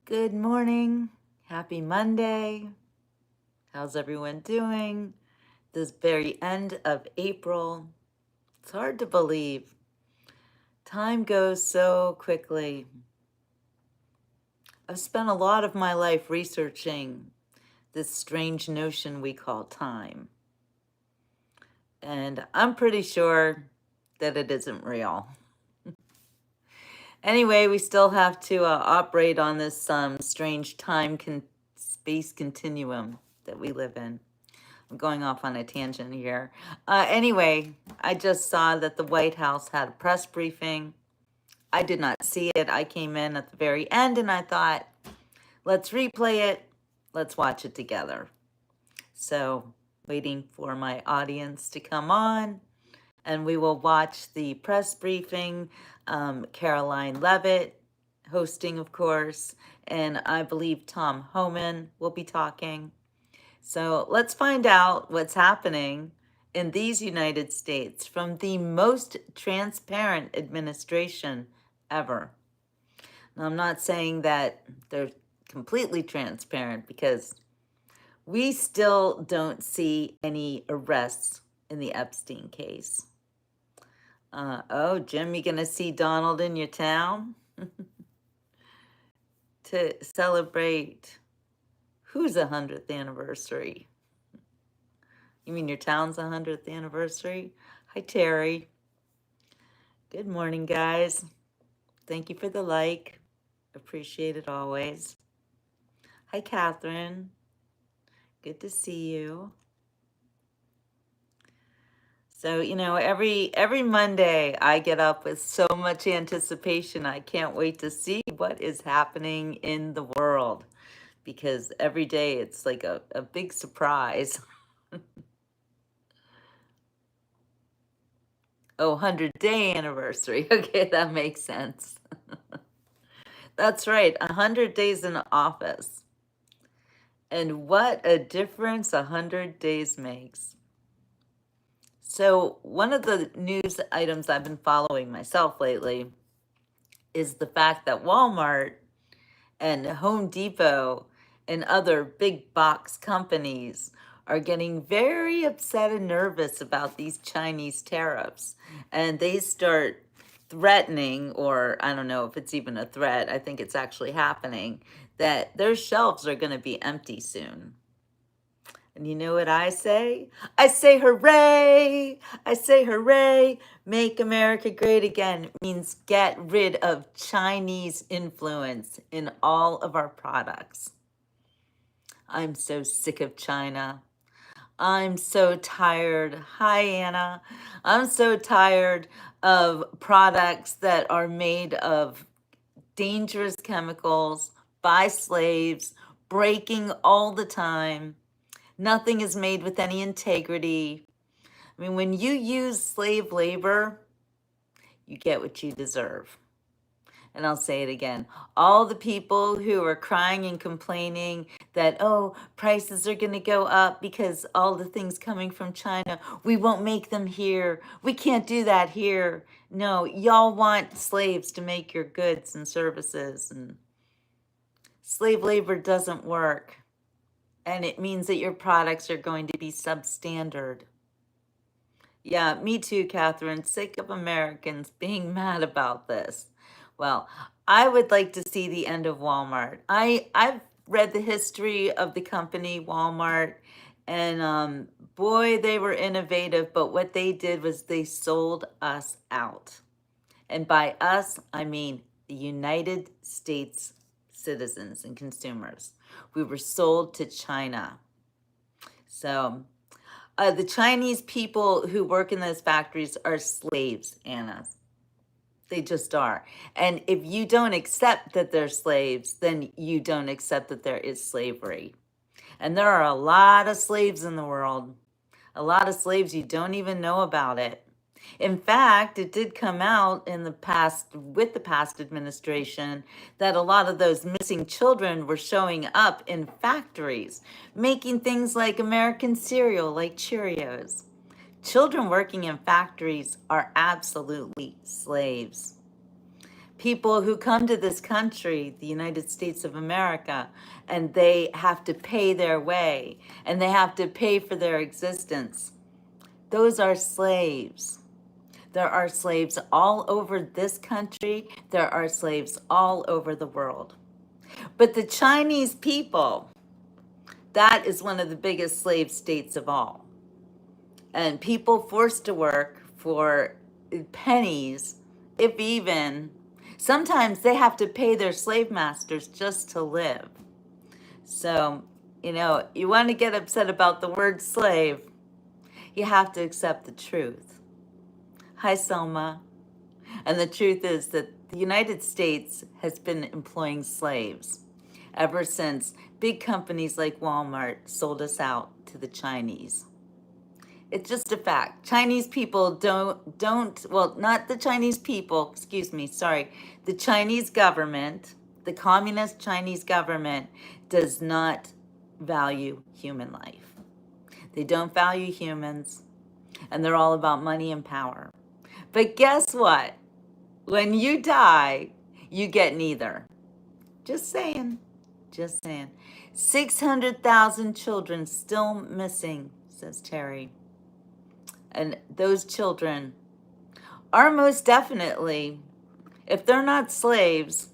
Good morning. Happy Monday. How's everyone doing? This very end of April. It's hard to believe. Time goes so quickly. I've spent a lot of my life researching this strange notion we call time. And I'm pretty sure that it isn't real. Anyway, we still have to operate on this strange space continuum that we live in. I'm going off on a tangent here. Anyway, I just saw that the White House had a press briefing. I did not see it. I came in at the very end and I thought, let's replay it. Let's watch it together. So, waiting for my audience to come on, and we will watch the press briefing. Caroline Levitt hosting, of course, and I believe Tom Homan will be talking. So let's find out what's happening in these United States from the most transparent administration ever. Now, I'm not saying that they're completely transparent because we still don't see any arrests in the Epstein case. Oh, Jim, you gonna see Donald in your town to celebrate whose 100th anniversary? You mean your town's 100th anniversary? Hi, Terry. Good morning, guys. Thank you for the like. Appreciate it always. Hi, Catherine. Good to see you. So, every Monday I get up with so much anticipation. I can't wait to see what is happening in the world because every day it's like a big surprise. Oh, 100-day anniversary. Okay, that makes sense. That's right, 100 days in office. And what a difference 100 days makes. So one of the news items I've been following myself lately is the fact that Walmart and Home Depot and other big box companies are getting very upset and nervous about these Chinese tariffs. And they start threatening, or I don't know if it's even a threat, I think it's actually happening, that their shelves are going to be empty soon. And you know what I say? I say hooray! I say hooray! Make America great again. It means get rid of Chinese influence in all of our products. I'm so sick of China. I'm so tired. Hi, Anna. I'm so tired of products that are made of dangerous chemicals by slaves, breaking all the time. Nothing is made with any integrity. I mean, when you use slave labor, you get what you deserve. And I'll say it again. All the people who are crying and complaining that, oh, prices are going to go up because all the things coming from China, we won't make them here. We can't do that here. No, y'all want slaves to make your goods and services. And slave labor doesn't work. And it means that your products are going to be substandard. Yeah, me too, Catherine. Sick of Americans being mad about this. Well, I would like to see the end of Walmart. I've read the history of the company Walmart, and boy, they were innovative. But what they did was they sold us out, and by us, I mean the United States citizens and consumers. We were sold to China. So the Chinese people who work in those factories are slaves, Anna. They just are. And if you don't accept that they're slaves, then you don't accept that there is slavery. And there are a lot of slaves in the world. A lot of slaves, you don't even know about it. In fact, it did come out in the past, with the past administration, that a lot of those missing children were showing up in factories, making things like American cereal, like Cheerios. Children working in factories are absolutely slaves. People who come to this country, the United States of America, and they have to pay their way and they have to pay for their existence. Those are slaves. There are slaves all over this country. There are slaves all over the world. But the Chinese people, that is one of the biggest slave states of all. And people forced to work for pennies, if even. Sometimes they have to pay their slave masters just to live. So, you want to get upset about the word slave, you have to accept the truth. Hi, Selma. And the truth is that the United States has been employing slaves ever since big companies like Walmart sold us out to the Chinese. It's just a fact. Chinese people not the Chinese people, excuse me, sorry. The Chinese government, the communist Chinese government does not value human life. They don't value humans, and they're all about money and power. But guess what? When you die, you get neither. Just saying. 600,000 children still missing, says Terry. And those children are most definitely, if they're not slaves,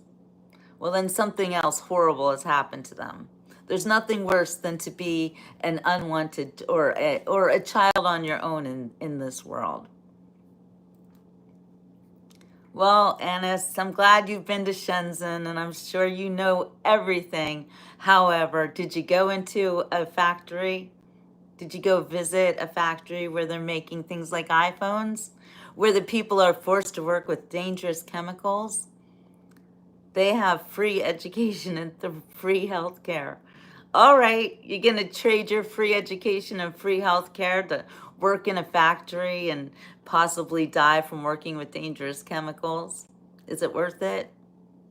well, then something else horrible has happened to them. There's nothing worse than to be an unwanted or a child on your own in this world. Well, Anis, I'm glad you've been to Shenzhen, and I'm sure you know everything. However, did you go into a factory? Did you go visit a factory where they're making things like iPhones, where the people are forced to work with dangerous chemicals? They have free education and free health care. All right, you're going to trade your free education and free health care to work in a factory and possibly die from working with dangerous chemicals? Is it worth it?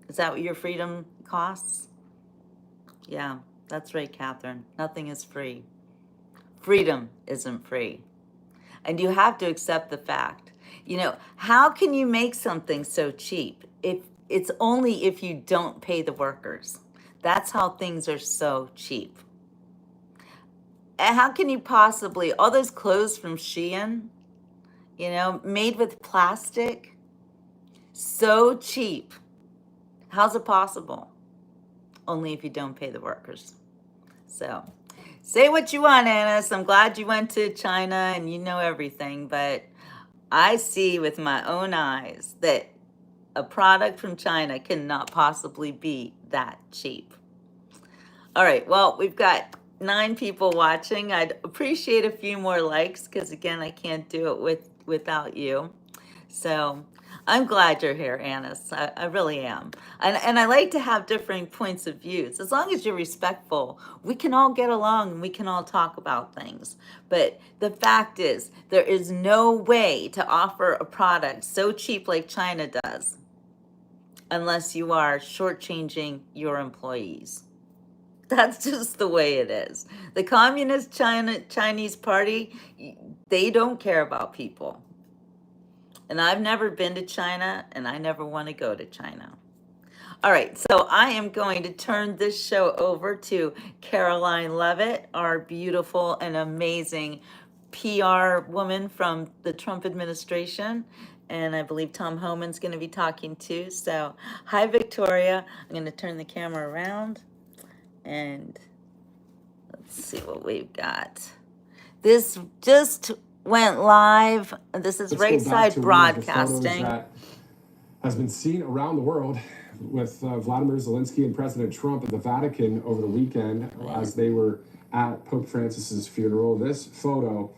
Is that what your freedom costs? Yeah, that's right, Catherine. Nothing is free. Freedom isn't free. And you have to accept the fact. How can you make something so cheap? It's only if you don't pay the workers. That's how things are so cheap. And how can you possibly, all those clothes from Shein, made with plastic, so cheap. How's it possible? Only if you don't pay the workers. So, say what you want, Anis. I'm glad you went to China and you know everything, but I see with my own eyes that a product from China cannot possibly be that cheap. All right, well, we've got 9 people watching. I'd appreciate a few more likes because, again, I can't do it without you. So I'm glad you're here, Anis. I really am. And I like to have differing points of views. As long as you're respectful, we can all get along and we can all talk about things. But the fact is, there is no way to offer a product so cheap like China does unless you are shortchanging your employees. That's just the way it is. The Communist Chinese Party, they don't care about people. And I've never been to China, and I never want to go to China. All right, so I am going to turn this show over to Caroline Levitt, our beautiful and amazing PR woman from the Trump administration. And I believe Tom Homan's going to be talking too. So, hi, Victoria. I'm going to turn the camera around. And let's see what we've got. This just went live. This is Right Side Broadcasting. That has been seen around the world with Vladimir Zelensky and President Trump at the Vatican over the weekend as they were at Pope Francis's funeral. This photo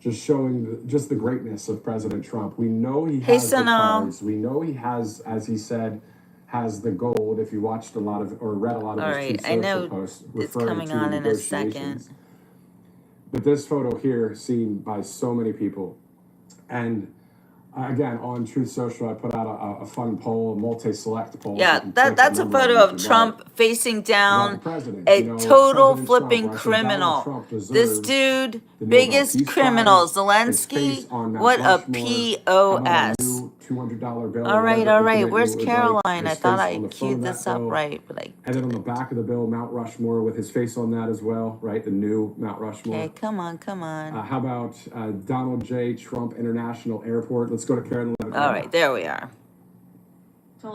just showing just the greatness of President Trump. We know he has the cards. We know he has, as he said, has the gold. If you watched a lot of or read a lot of his Truth Social posts referring to the negotiations. But this photo here, seen by so many people, and again on Truth Social, I put out a fun poll, a multi-select poll. Yeah, that's a photo of Trump facing down a total flipping criminal. This dude, biggest criminal, Zelensky. What a POS. $200 bill. All right, whatever all right. increment Where's you would Caroline? like, I his thought face I on the front queued of this that up bill. right, but I And then on the didn't. back of the bill, Mount Rushmore with his face on that as well, right? The new Mount Rushmore. Okay, come on, come on. How about Donald J. Trump International Airport? Let's go to Karen Levitt. All right, there we are.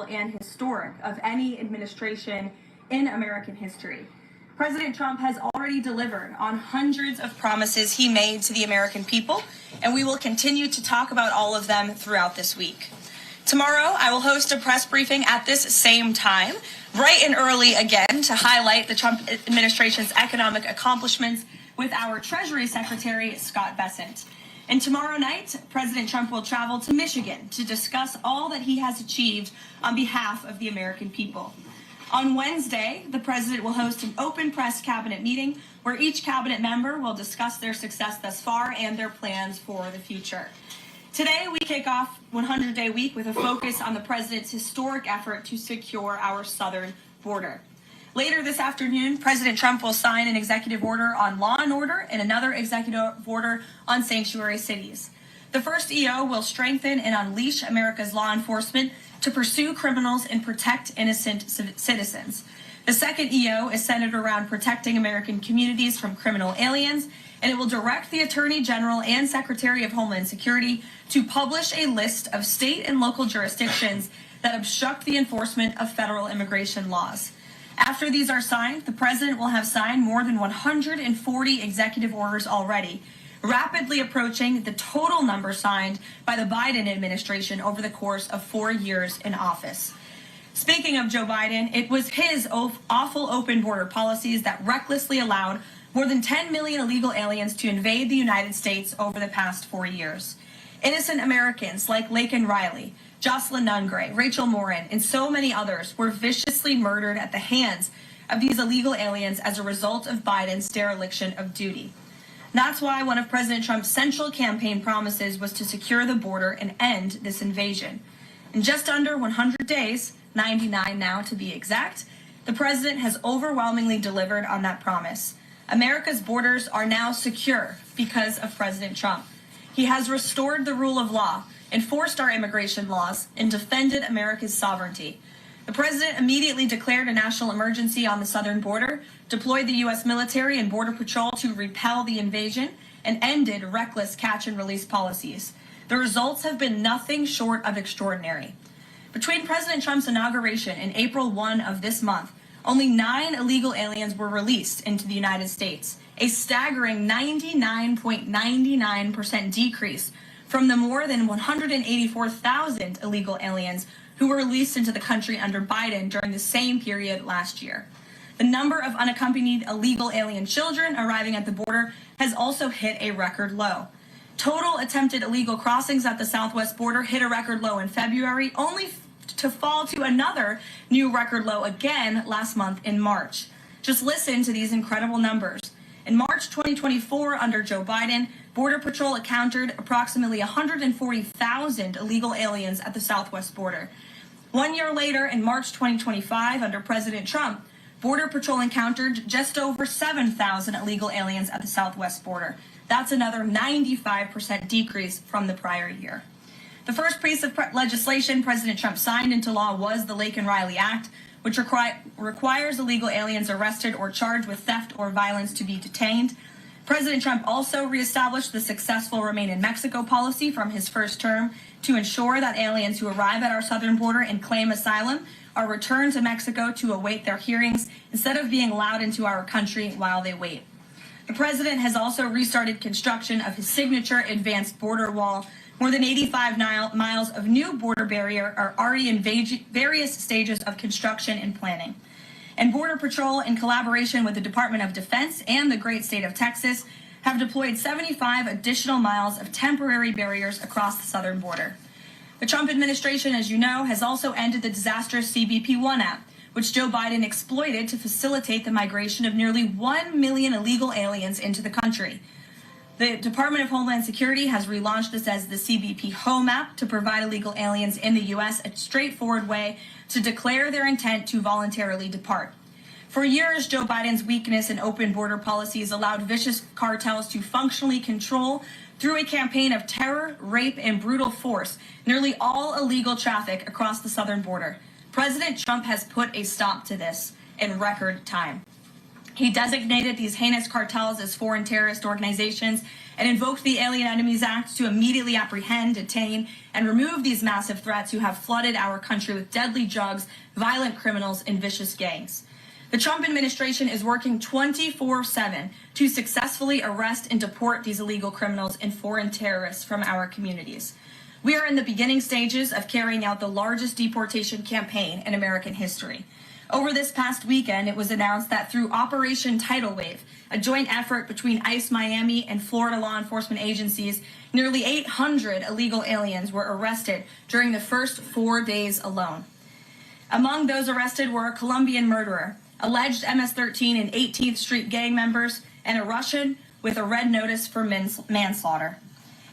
And historic of any administration in American history. President Trump has already delivered on hundreds of promises he made to the American people, and we will continue to talk about all of them throughout this week. Tomorrow, I will host a press briefing at this same time, bright and early again, to highlight the Trump administration's economic accomplishments with our Treasury Secretary, Scott Bessent. And tomorrow night, President Trump will travel to Michigan to discuss all that he has achieved on behalf of the American people. On Wednesday, the president will host an open press cabinet meeting where each cabinet member will discuss their success thus far and their plans for the future. Today, we kick off 100-day week with a focus on the president's historic effort to secure our southern border. Later this afternoon, President Trump will sign an executive order on law and order and another executive order on sanctuary cities. The first EO will strengthen and unleash America's law enforcement to pursue criminals and protect innocent citizens. The second EO is centered around protecting American communities from criminal aliens, and it will direct the Attorney General and Secretary of Homeland Security to publish a list of state and local jurisdictions that obstruct the enforcement of federal immigration laws. After these are signed, the president will have signed more than 140 executive orders already, rapidly approaching the total number signed by the Biden administration over the course of 4 years in office. Speaking of Joe Biden, it was his awful open border policies that recklessly allowed more than 10 million illegal aliens to invade the United States over the past 4 years. Innocent Americans like Laken Riley, Jocelyn Nungray, Rachel Morin, and so many others were viciously murdered at the hands of these illegal aliens as a result of Biden's dereliction of duty. That's why one of President Trump's central campaign promises was to secure the border and end this invasion. In just under 100 days, 99 now to be exact, the president has overwhelmingly delivered on that promise. America's borders are now secure because of President Trump. He has restored the rule of law, enforced our immigration laws, and defended America's sovereignty. The president immediately declared a national emergency on the southern border, deployed the U.S. military and Border Patrol to repel the invasion, and ended reckless catch-and-release policies. The results have been nothing short of extraordinary. Between President Trump's inauguration and April 1 of this month, only 9 illegal aliens were released into the United States, a staggering 99.99% decrease from the more than 184,000 illegal aliens who were released into the country under Biden during the same period last year. The number of unaccompanied illegal alien children arriving at the border has also hit a record low. Total attempted illegal crossings at the southwest border hit a record low in February, only to fall to another new record low again last month in March. Just listen to these incredible numbers. In March 2024, under Joe Biden, Border Patrol encountered approximately 140,000 illegal aliens at the southwest border. 1 year later, in March 2025, under President Trump, Border Patrol encountered just over 7,000 illegal aliens at the southwest border. That's another 95% decrease from the prior year. The first piece of legislation President Trump signed into law was the Laken Riley Act, which requires illegal aliens arrested or charged with theft or violence to be detained. President Trump also reestablished the successful Remain in Mexico policy from his first term to ensure that aliens who arrive at our southern border and claim asylum are returned to Mexico to await their hearings instead of being allowed into our country while they wait. The president has also restarted construction of his signature advanced border wall. More than 85 miles of new border barrier are already in various stages of construction and planning. And Border Patrol, in collaboration with the Department of Defense and the great state of Texas, have deployed 75 additional miles of temporary barriers across the southern border. The Trump administration, as you know, has also ended the disastrous CBP-1 app, which Joe Biden exploited to facilitate the migration of nearly 1 million illegal aliens into the country. The Department of Homeland Security has relaunched this as the CBP Home app to provide illegal aliens in the U.S. a straightforward way to declare their intent to voluntarily depart. For years, Joe Biden's weakness in open border policies allowed vicious cartels to functionally control through a campaign of terror, rape, and brutal force nearly all illegal traffic across the southern border. President Trump has put a stop to this in record time. He designated these heinous cartels as foreign terrorist organizations and invoked the Alien Enemies Act to immediately apprehend, detain, and remove these massive threats who have flooded our country with deadly drugs, violent criminals, and vicious gangs. The Trump administration is working 24/7 to successfully arrest and deport these illegal criminals and foreign terrorists from our communities. We are in the beginning stages of carrying out the largest deportation campaign in American history. Over this past weekend, it was announced that through Operation Tidal Wave, a joint effort between ICE Miami and Florida law enforcement agencies, nearly 800 illegal aliens were arrested during the first 4 days alone. Among those arrested were a Colombian murderer, alleged MS-13 and 18th Street gang members, and a Russian with a red notice for manslaughter.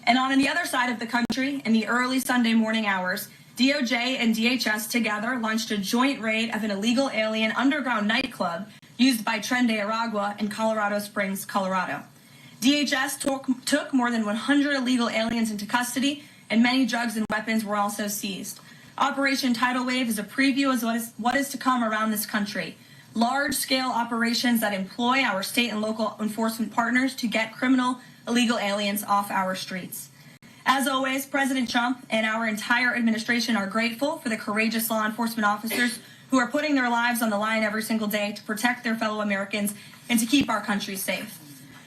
And on the other side of the country, in the early Sunday morning hours, DOJ and DHS together launched a joint raid of an illegal alien underground nightclub used by Tren de Aragua in Colorado Springs, Colorado. DHS took more than 100 illegal aliens into custody, and many drugs and weapons were also seized. Operation Tidal Wave is a preview of what is to come around this country. Large-scale operations that employ our state and local enforcement partners to get criminal illegal aliens off our streets. As always, President Trump and our entire administration are grateful for the courageous law enforcement officers who are putting their lives on the line every single day to protect their fellow Americans and to keep our country safe.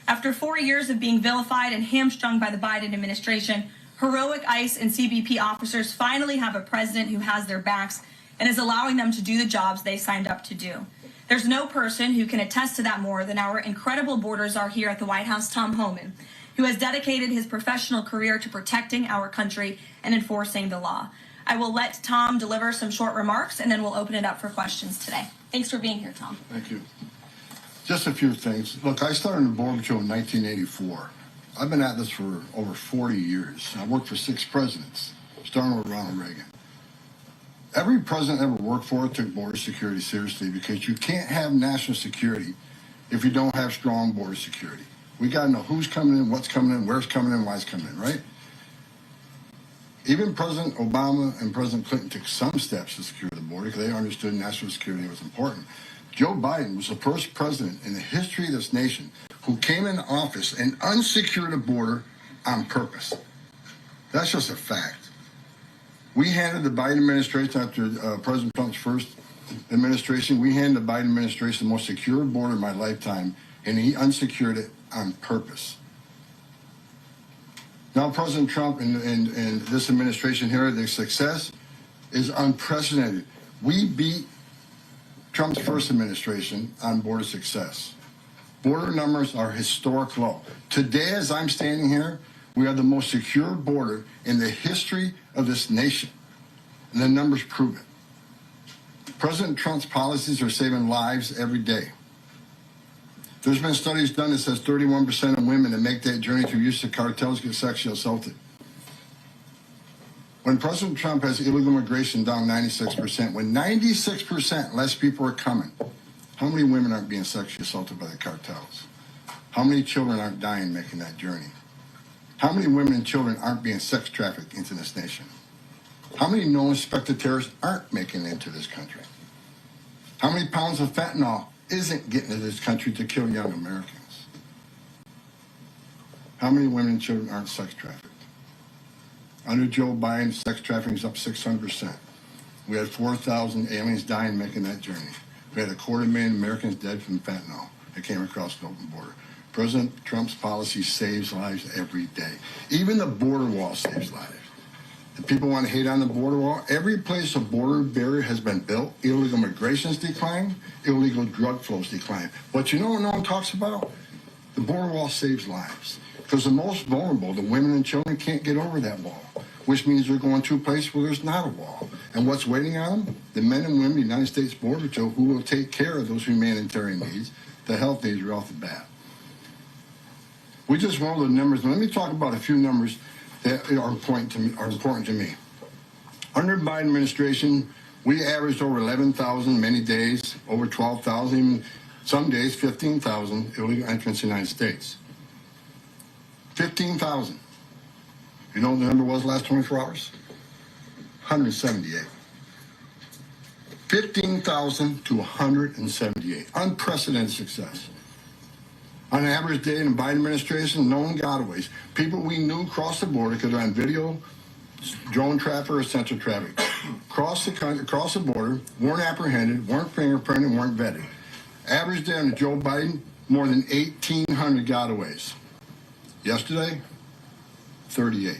After 4 years of being vilified and hamstrung by the Biden administration, heroic ICE and CBP officers finally have a president who has their backs and is allowing them to do the jobs they signed up to do. There's no person who can attest to that more than our incredible border czar here at the White House, Tom Homan, who has dedicated his professional career to protecting our country and enforcing the law. I will let Tom deliver some short remarks, and then we'll open it up for questions today. Thanks for being here, Tom. Thank you. Just a few things. Look, I started in the Border Patrol in 1984. I've been at this for over 40 years. I worked for 6 presidents, starting with Ronald Reagan. Every president I ever worked for took border security seriously, because you can't have national security if you don't have strong border security. We got to know who's coming in, what's coming in, where's coming in, why it's coming in, right? Even President Obama and President Clinton took some steps to secure the border because they understood national security was important. Joe Biden was the first president in the history of this nation who came into office and unsecured the border on purpose. That's just a fact. We handed the Biden administration, after President Trump's first administration, we handed the Biden administration the most secure border in my lifetime, and he unsecured it on purpose. Now, President Trump and this administration here, their success is unprecedented. We beat Trump's first administration on border success. Border numbers are historic low. Today, as I'm standing here, we have the most secure border in the history of this nation, and the numbers prove it. President Trump's policies are saving lives every day. There's been studies done that says 31% of women that make that journey through use of cartels get sexually assaulted. When President Trump has illegal immigration down 96%, when 96% less people are coming, how many women aren't being sexually assaulted by the cartels? How many children aren't dying making that journey? How many women and children aren't being sex trafficked into this nation? How many known suspected terrorists aren't making it into this country? How many pounds of fentanyl isn't getting into this country to kill young Americans? How many women and children aren't sex trafficked? Under Joe Biden, sex trafficking is up 600%. We had 4,000 aliens dying making that journey. We had 250,000 Americans dead from fentanyl that came across the open border. President Trump's policy saves lives every day. Even the border wall saves lives. If people want to hate on the border wall, every place a border barrier has been built, illegal migration's declined, illegal drug flows declined. But you know what no one talks about? The border wall saves lives. Because the most vulnerable, the women and children, can't get over that wall, which means they're going to a place where there's not a wall. And what's waiting on them? The men and women of the United States Border Patrol who will take care of those humanitarian needs, the health needs right off the bat. We just rolled the numbers. Let me talk about a few numbers that are important to me. Under the Biden administration, we averaged over 11,000 many days, over 12,000, even some days 15,000 illegal entrants in the United States. 15,000. You know what the number was last 24 hours? 178. 15,000 to 178. Unprecedented success. On an average day in the Biden administration, known gotaways. People we knew crossed the border because they're on video, drone traffic or central traffic. Crossed the border, weren't apprehended, weren't fingerprinted, weren't vetted. Average day under Joe Biden, more than 1,800 gotaways. Yesterday, 38.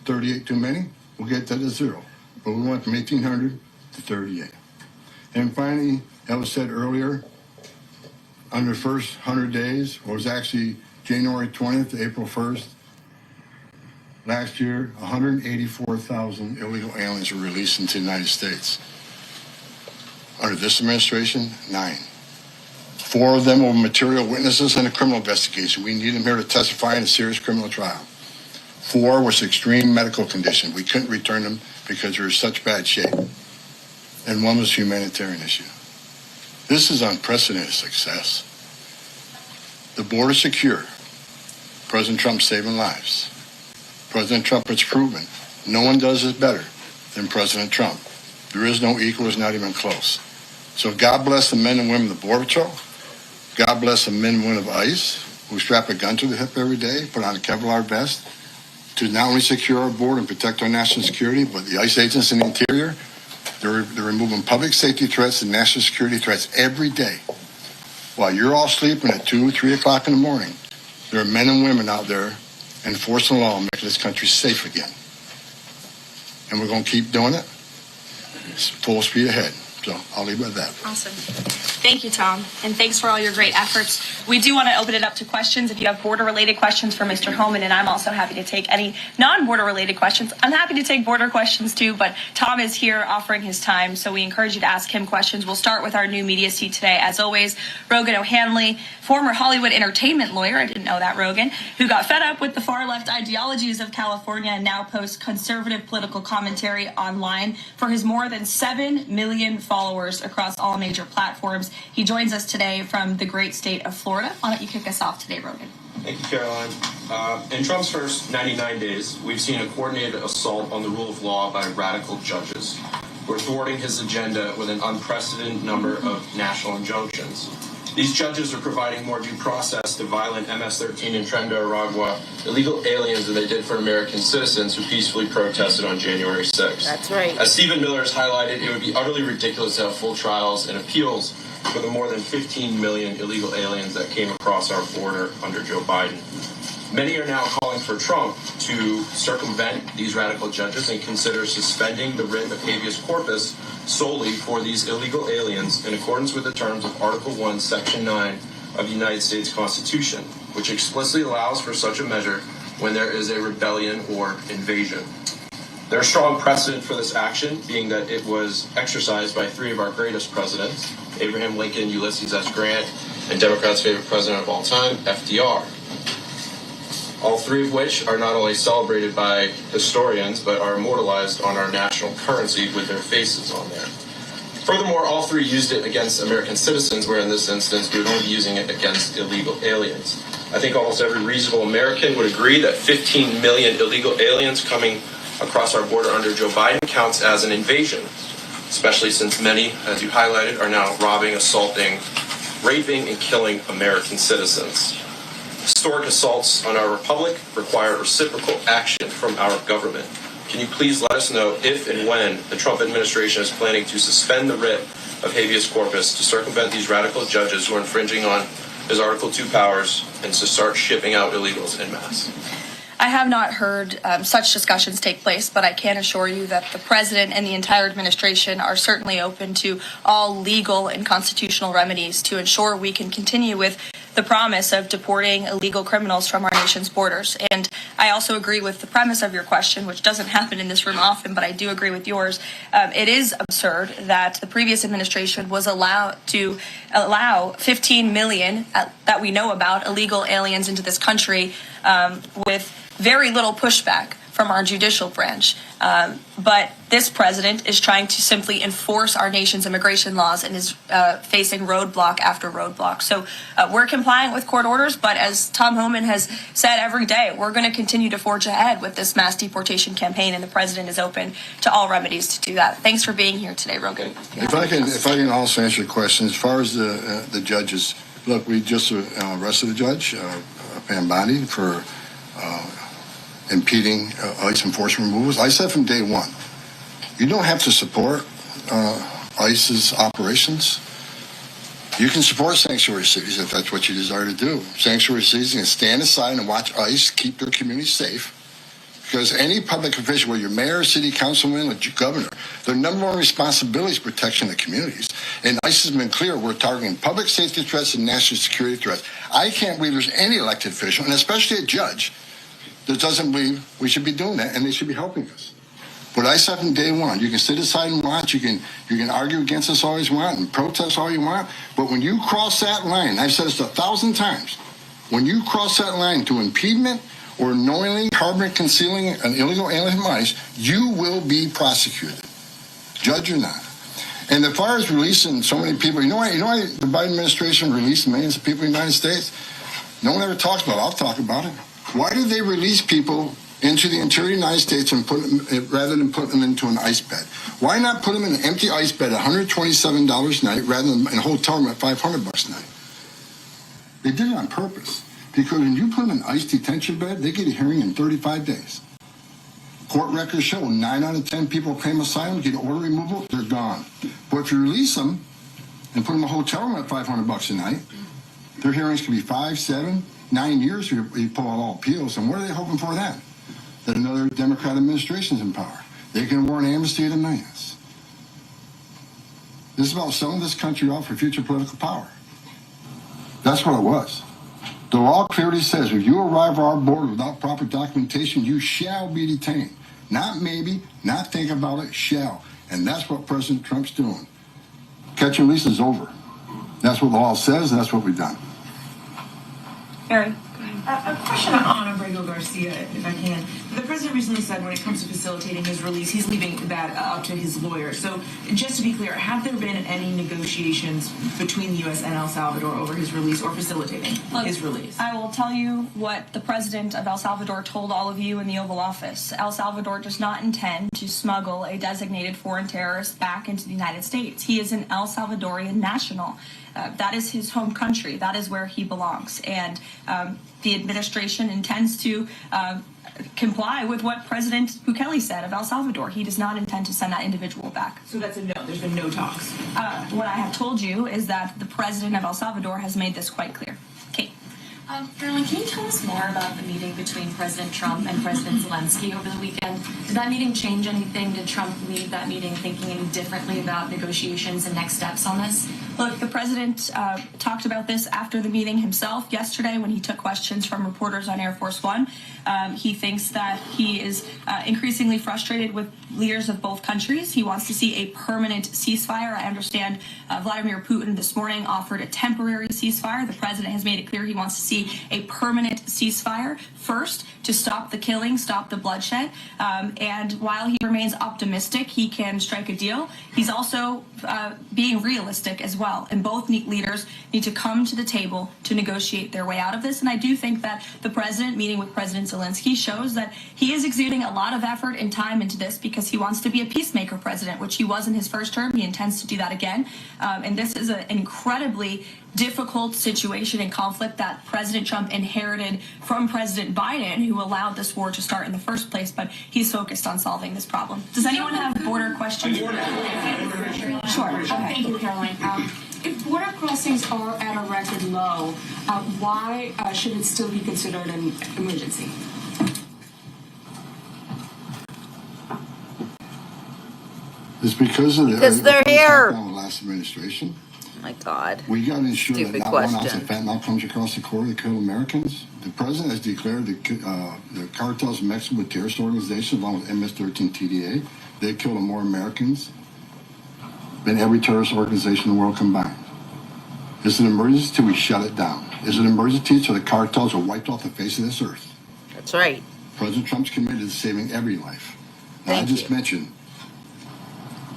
38 too many? We'll get that to zero. But we went from 1,800 to 38. And finally, that was said earlier, under the first 100 days, or it was actually January 20th to April 1st, last year, 184,000 illegal aliens were released into the United States. Under this administration, 9. 4 of them were material witnesses in a criminal investigation. We need them here to testify in a serious criminal trial. 4 was extreme medical condition. We couldn't return them because they were in such bad shape. And 1 was a humanitarian issue. This is unprecedented success. The border is secure. President Trump saving lives. President Trump has proven no one does it better than President Trump. There is no equal, it's not even close. So God bless the men and women of the Border Patrol. God bless the men and women of ICE who strap a gun to the hip every day, put on a Kevlar vest to not only secure our border and protect our national security, but the ICE agents in the interior, they're removing public safety threats and national security threats every day. While you're all sleeping at 2, 3 o'clock in the morning, there are men and women out there enforcing the law and making this country safe again. And we're going to keep doing it. It's full speed ahead. So I'll leave it at that. Awesome. Thank you, Tom. And thanks for all your great efforts. We do want to open it up to questions. If you have border-related questions for Mr. Homan, and I'm also happy to take any non-border-related questions. I'm happy to take border questions too, but Tom is here offering his time, so we encourage you to ask him questions. We'll start with our new media seat today. As always, Rogan O'Hanley, former Hollywood entertainment lawyer, I didn't know that, Rogan, who got fed up with the far-left ideologies of California and now posts conservative political commentary online for his more than 7 million followers across all major platforms. He joins us today from the great state of Florida. Why don't you kick us off today, Rogan? Thank you, Caroline. In Trump's first 99 days, we've seen a coordinated assault on the rule of law by radical judges. We're thwarting his agenda with an unprecedented number of national injunctions. These judges are providing more due process to violent MS-13 and Tren de Aragua illegal aliens than they did for American citizens who peacefully protested on January 6th. That's right. As Stephen Miller has highlighted, it would be utterly ridiculous to have full trials and appeals for the more than 15 million illegal aliens that came across our border under Joe Biden. Many are now calling for Trump to circumvent these radical judges and consider suspending the writ of habeas corpus solely for these illegal aliens in accordance with the terms of Article 1, Section 9 of the United States Constitution, which explicitly allows for such a measure when there is a rebellion or invasion. There's strong precedent for this action, being that it was exercised by 3 of our greatest presidents, Abraham Lincoln, Ulysses S. Grant, and Democrats' favorite president of all time, FDR. All 3 of which are not only celebrated by historians, but are immortalized on our national currency with their faces on there. Furthermore, all 3 used it against American citizens, where in this instance we would only be using it against illegal aliens. I think almost every reasonable American would agree that 15 million illegal aliens coming across our border under Joe Biden counts as an invasion, especially since many, as you highlighted, are now robbing, assaulting, raping, and killing American citizens. Historic assaults on our republic require reciprocal action from our government. Can you please let us know if and when the Trump administration is planning to suspend the writ of habeas corpus to circumvent these radical judges who are infringing on his Article 2 powers and to start shipping out illegals en masse? I have not heard such discussions take place, but I can assure you that the president and the entire administration are certainly open to all legal and constitutional remedies to ensure we can continue with the promise of deporting illegal criminals from our nation's borders. And I also agree with the premise of your question, which doesn't happen in this room often, but I do agree with yours. It is absurd that the previous administration was allowed to allow 15 million that we know about illegal aliens into this country with very little pushback from our judicial branch. But this president is trying to simply enforce our nation's immigration laws and is facing roadblock after roadblock. So we're complying with court orders, but as Tom Homan has said every day, we're going to continue to forge ahead with this mass deportation campaign, and the president is open to all remedies to do that. Thanks for being here today, Rogan. If I can also answer your question, as far as the judges, look, we just arrested a judge, Pambandi, for impeding ICE enforcement removals. I said from day one, you don't have to support ICE's operations. You can support sanctuary cities if that's what you desire to do. Sanctuary cities can stand aside and watch ICE keep their communities safe. Because any public official, whether you're mayor, city councilman, or governor, their number one responsibility is protection of the communities. And ICE has been clear, we're targeting public safety threats and national security threats. I can't believe there's any elected official, and especially a judge, that doesn't believe we should be doing that, and they should be helping us. But I said from day one, you can sit aside and watch, you can argue against us all you want and protest all you want, but when you cross that line, I've said this 1,000 times, when you cross that line to impediment or knowingly harboring, concealing an illegal alien from ICE, you will be prosecuted, judge or not. And as far as releasing so many people, you know why the Biden administration released millions of people in the United States? No one ever talks about it. I'll talk about it. Why did they release people into the interior of the United States and put them, rather than put them into an ICE bed? Why not put them in an empty ICE bed at $127 a night rather than in a hotel room at $500 a night? They did it on purpose. Because when you put them in an ICE detention bed, they get a hearing in 35 days. Court records show 9 out of 10 people claim asylum, get order removal, they're gone. But if you release them and put them in a hotel room at $500 a night, their hearings can be 5, 7, 9 years if you pull out all appeals. And what are they hoping for then? That another Democrat administration is in power. They can award amnesty to millions. This is about selling this country off for future political power. That's what it was. The law clearly says if you arrive at our border without proper documentation, you shall be detained. Not maybe, not think about it, shall. And that's what President Trump's doing. Catch and release is over. That's what the law says, and that's what we've done. Mary. A question on Abrego Garcia, if I can. The president recently said when it comes to facilitating his release, he's leaving that up to his lawyer. So just to be clear, have there been any negotiations between the U.S. and El Salvador over his release or facilitating his release? I will tell you what the president of El Salvador told all of you in the Oval Office. El Salvador does not intend to smuggle a designated foreign terrorist back into the United States. He is an El Salvadorian national. That is his home country. That is where he belongs. And the administration intends to comply with what President Bukele said of El Salvador. He does not intend to send that individual back. So that's a no. There's been no talks. What I have told you is that the president of El Salvador has made this quite clear. Kate. Caroline, can you tell us more about the meeting between President Trump and President Zelensky over the weekend? Did that meeting change anything? Did Trump leave that meeting thinking any differently about negotiations and next steps on this? Look, the president talked about this after the meeting himself yesterday when he took questions from reporters on Air Force One. He thinks that he is increasingly frustrated with leaders of both countries. He wants to see a permanent ceasefire. I understand Vladimir Putin this morning offered a temporary ceasefire. The president has made it clear he wants to see a permanent ceasefire first to stop the killing, stop the bloodshed. And while he remains optimistic he can strike a deal, he's also being realistic as well. And both leaders need to come to the table to negotiate their way out of this. And I do think that the president meeting with President Zelensky shows that he is exuding a lot of effort and time into this because he wants to be a peacemaker president, which he was in his first term. He intends to do that again. And this is an incredibly difficult situation and conflict that President Trump inherited from President Biden, who allowed this war to start in the first place, but he's focused on solving this problem. Does anyone have border questions? Sure. Okay. Thank you, Caroline. If border crossings are at a record low, why should it still be considered an emergency? It's because of Because they're here. The last administration. Oh my God. We got to ensure Stupid that not 1 ounce of question. fentanyl comes across the border to kill Americans. The president has declared the cartels in Mexico with terrorist organizations, along with MS-13 TDA. They killed more Americans than every terrorist organization in the world combined. It's an emergency till we shut it down. It's an emergency till the cartels are wiped off the face of this earth. That's right. President Trump's committed to saving every life. Now, I Thank just you. mentioned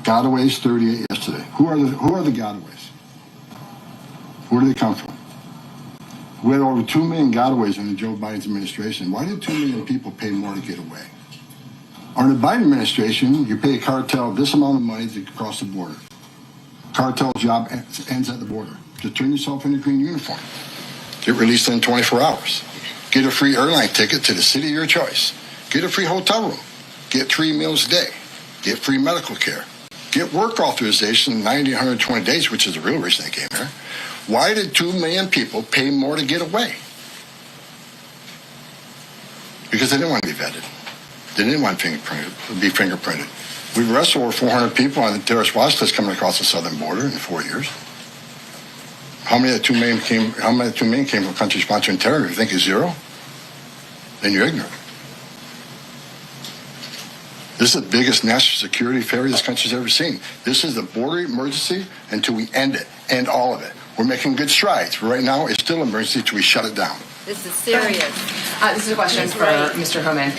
gotaways 38 yesterday. Who are the gotaways? Where do they come from? We had over 2 million gotaways under Joe Biden's administration. Why did 2 million people pay more to get away? Under the Biden administration, you pay a cartel this amount of money to cross the border. Cartel job ends at the border. Just turn yourself in a green uniform. Get released in 24 hours. Get a free airline ticket to the city of your choice. Get a free hotel room. Get 3 meals a day. Get free medical care. Get work authorization in 90, 120 days, which is the real reason they came here. Why did 2 million people pay more to get away? Because they didn't want to be vetted. They didn't want to be fingerprinted. We've arrested over 400 people on the terrorist watch list coming across the southern border in 4 years. How many of the 2 million came from countries sponsoring terror? You think it's zero? Then you're ignorant. This is the biggest national security failure this country's ever seen. This is the border emergency until we end it, end all of it. We're making good strides, but right now it's still an emergency until we shut it down. This is serious. This is a question That's for right. Mr. Homan.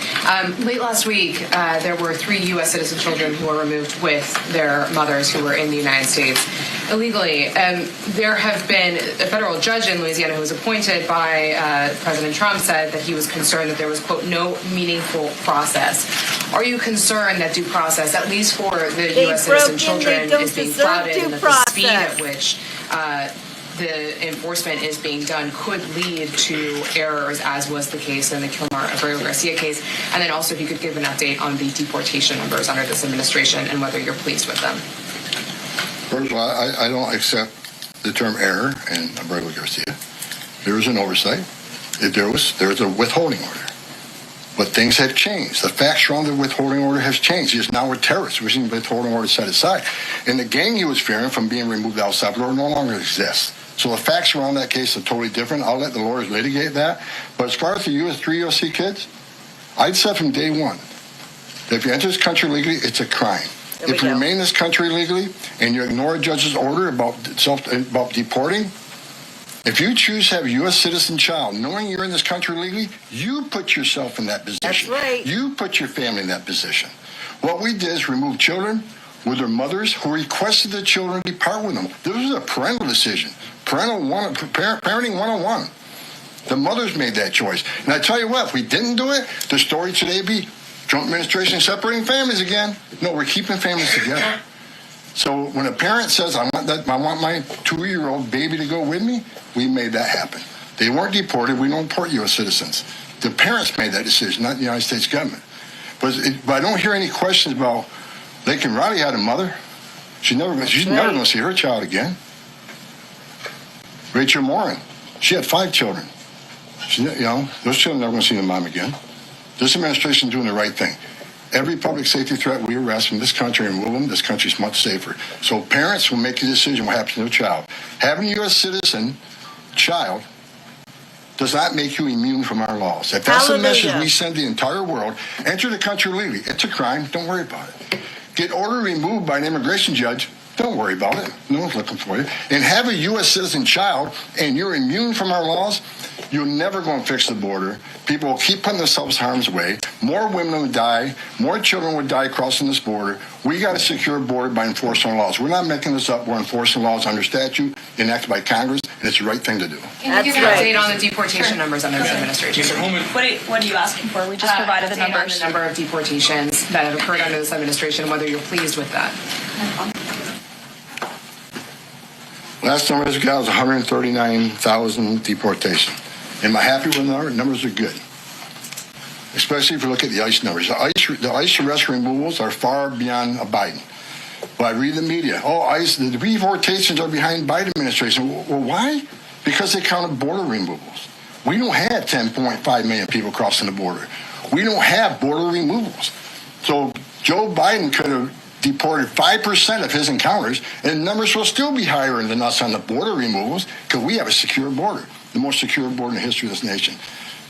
Late last week, there were 3 U.S. citizen children who were removed with their mothers who were in the United States illegally. There have been a federal judge in Louisiana who was appointed by President Trump said that he was concerned that there was, quote, no meaningful process. Are you concerned that due process, at least for the U.S. citizen children, is being clouded and that the speed at which the enforcement is being done could lead to errors, as was the case in the Kilmar-Abreu-Garcia case? And then also, if you could give an update on the deportation numbers under this administration and whether you're pleased with them. First of all, I don't accept the term error in Abreu-Garcia. There was an oversight. There was a withholding order. But things have changed. The facts around the withholding order has changed. He is now a terrorist, wishing the withholding order set aside. And the gang he was fearing from being removed out of El Salvador no longer exists. So the facts around that case are totally different. I'll let the lawyers litigate that. But as far as the 3 USC kids, I'd said from day one that if you enter this country legally, it's a crime. If you remain in this country legally and you ignore a judge's order about deporting, if you choose to have a U.S. citizen child, knowing you're in this country legally, you put yourself in that position. That's right. You put your family in that position. What we did is remove children with their mothers who requested the children depart with them. This was a parental decision. Parenting 101. The mothers made that choice. And I tell you what, if we didn't do it, the story today would be Trump administration separating families again. No, we're keeping families together. So when a parent says, I want my 2-year-old baby to go with me, we made that happen. They weren't deported. We don't deport U.S. citizens. The parents made that decision, not the United States government. But I don't hear any questions about Laken Riley had a mother. She's never going to see her child again. Rachel Morin, she had 5 children. Those children are never going to see their mom again. This administration is doing the right thing. Every public safety threat we arrest from this country and remove them, this country is much safer. So parents will make a decision what happens to their child. Having a U.S. citizen child does not make you immune from our laws. If that's the message we send the entire world, enter the country legally. It's a crime. Don't worry about it. Get order removed by an immigration judge. Don't worry about it. No one's looking for you. And have a U.S. citizen child, and you're immune from our laws, you're never going to fix the border. People will keep putting themselves in harm's way. More women would die. More children would die crossing this border. We got a secure border by enforcing laws. We're not making this up. We're enforcing laws under statute enacted by Congress, and it's the right thing to do. Can you give an update on the deportation numbers under this administration? Mr. Homan. What are you asking for? We just provided the numbers. The number of deportations that have occurred under this administration, whether you're pleased with that. Last number I got was 139,000 deportation. Am I happy with the number? Numbers are good. Especially if you look at the ICE numbers. The ICE arrest removals are far beyond a Biden. But I read the media. Oh, ICE, the deportations are behind Biden administration. Well, why? Because they counted border removals. We don't have 10.5 million people crossing the border. We don't have border removals. So Joe Biden could have deported 5% of his encounters, and numbers will still be higher than us on the border removals because we have a secure border, the most secure border in the history of this nation.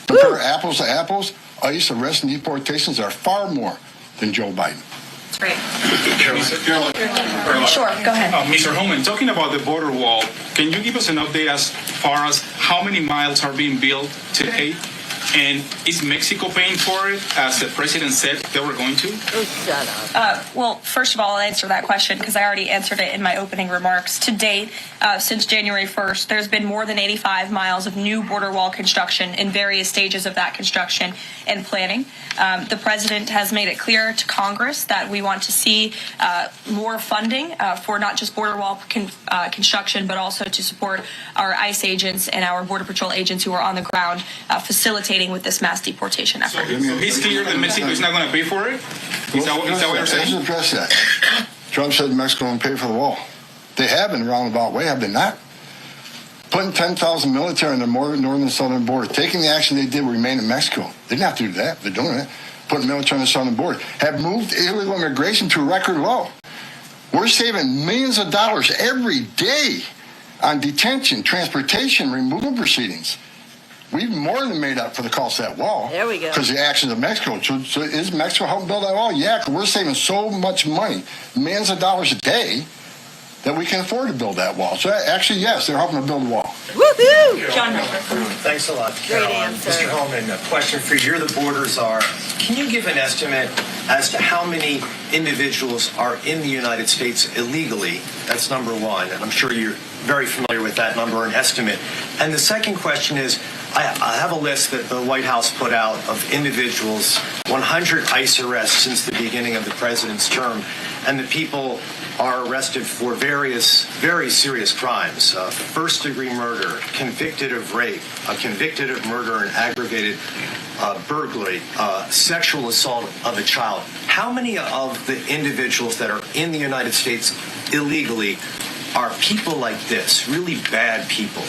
Compare apples to apples, ICE arrests and deportations are far more than Joe Biden. Great. Sure, go ahead. Mr. Homan, talking about the border wall, can you give us an update as far as how many miles are being built today? And is Mexico paying for it, as the president said they were going to? Oh, shut up. Well, first of all, I'll answer that question because I already answered it in my opening remarks. To date, since January 1st, there's been more than 85 miles of new border wall construction in various stages of that construction and planning. The president has made it clear to Congress that we want to see more funding for not just border wall construction, but also to support our ICE agents and our Border Patrol agents who are on the ground facilitating with this mass deportation effort. So he's clear that Mexico is not going to pay for it? Is that what you're saying? Let's address that. Trump said Mexico won't pay for the wall. They have in a roundabout way, have they not? Putting 10,000 military on the northern and southern border, taking the action they did remain in Mexico. They didn't have to do that. They're doing it. Putting military on the southern border. Have moved illegal immigration to a record low. We're saving millions of dollars every day on detention, transportation, removal proceedings. We've more than made up for the cost of that wall. There we go. Because of the actions of Mexico. So is Mexico helping build that wall? Yeah, because we're saving so much money, millions of dollars a day, that we can afford to build that wall. So actually, yes, they're helping to build the wall. Woohoo! John, Thanks a lot, Great Caroline. answer. Mr. Homan, a question for you. You're the border czar. Can you give an estimate as to how many individuals are in the United States illegally? That's number one. And I'm sure you're very familiar with that number and estimate. And the second question is, I have a list that the White House put out of individuals, 100 ICE arrests since the beginning of the president's term, and the people are arrested for various very serious crimes: first-degree murder, convicted of rape, convicted of murder and aggravated burglary, sexual assault of a child. How many of the individuals that are in the United States illegally are people like this, really bad people?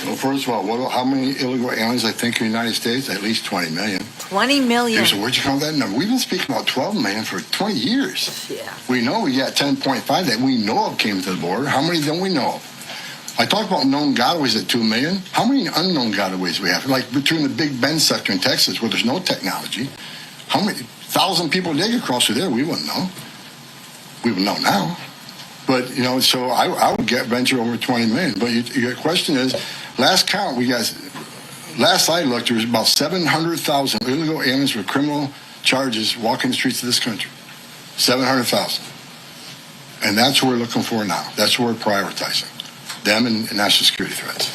Well, first of all, how many illegal aliens I think in the United States? At least 20 million. 20 million. So where'd you come up with that number? We've been speaking about 12 million for 20 years. Yeah. We know we got 10.5 that we know of came to the border. How many don't we know of? I talked about known gotaways at 2 million. How many unknown gotaways we have? Like between the Big Bend sector in Texas, where there's no technology, how many 1,000 people they get across through there? We wouldn't know. We would know now. But, you know, so I would venture over 20 million. But your question is, last count, last I looked, there was about 700,000 illegal aliens with criminal charges walking the streets of this country. 700,000. And that's what we're looking for now. That's what we're prioritizing. Them and national security threats.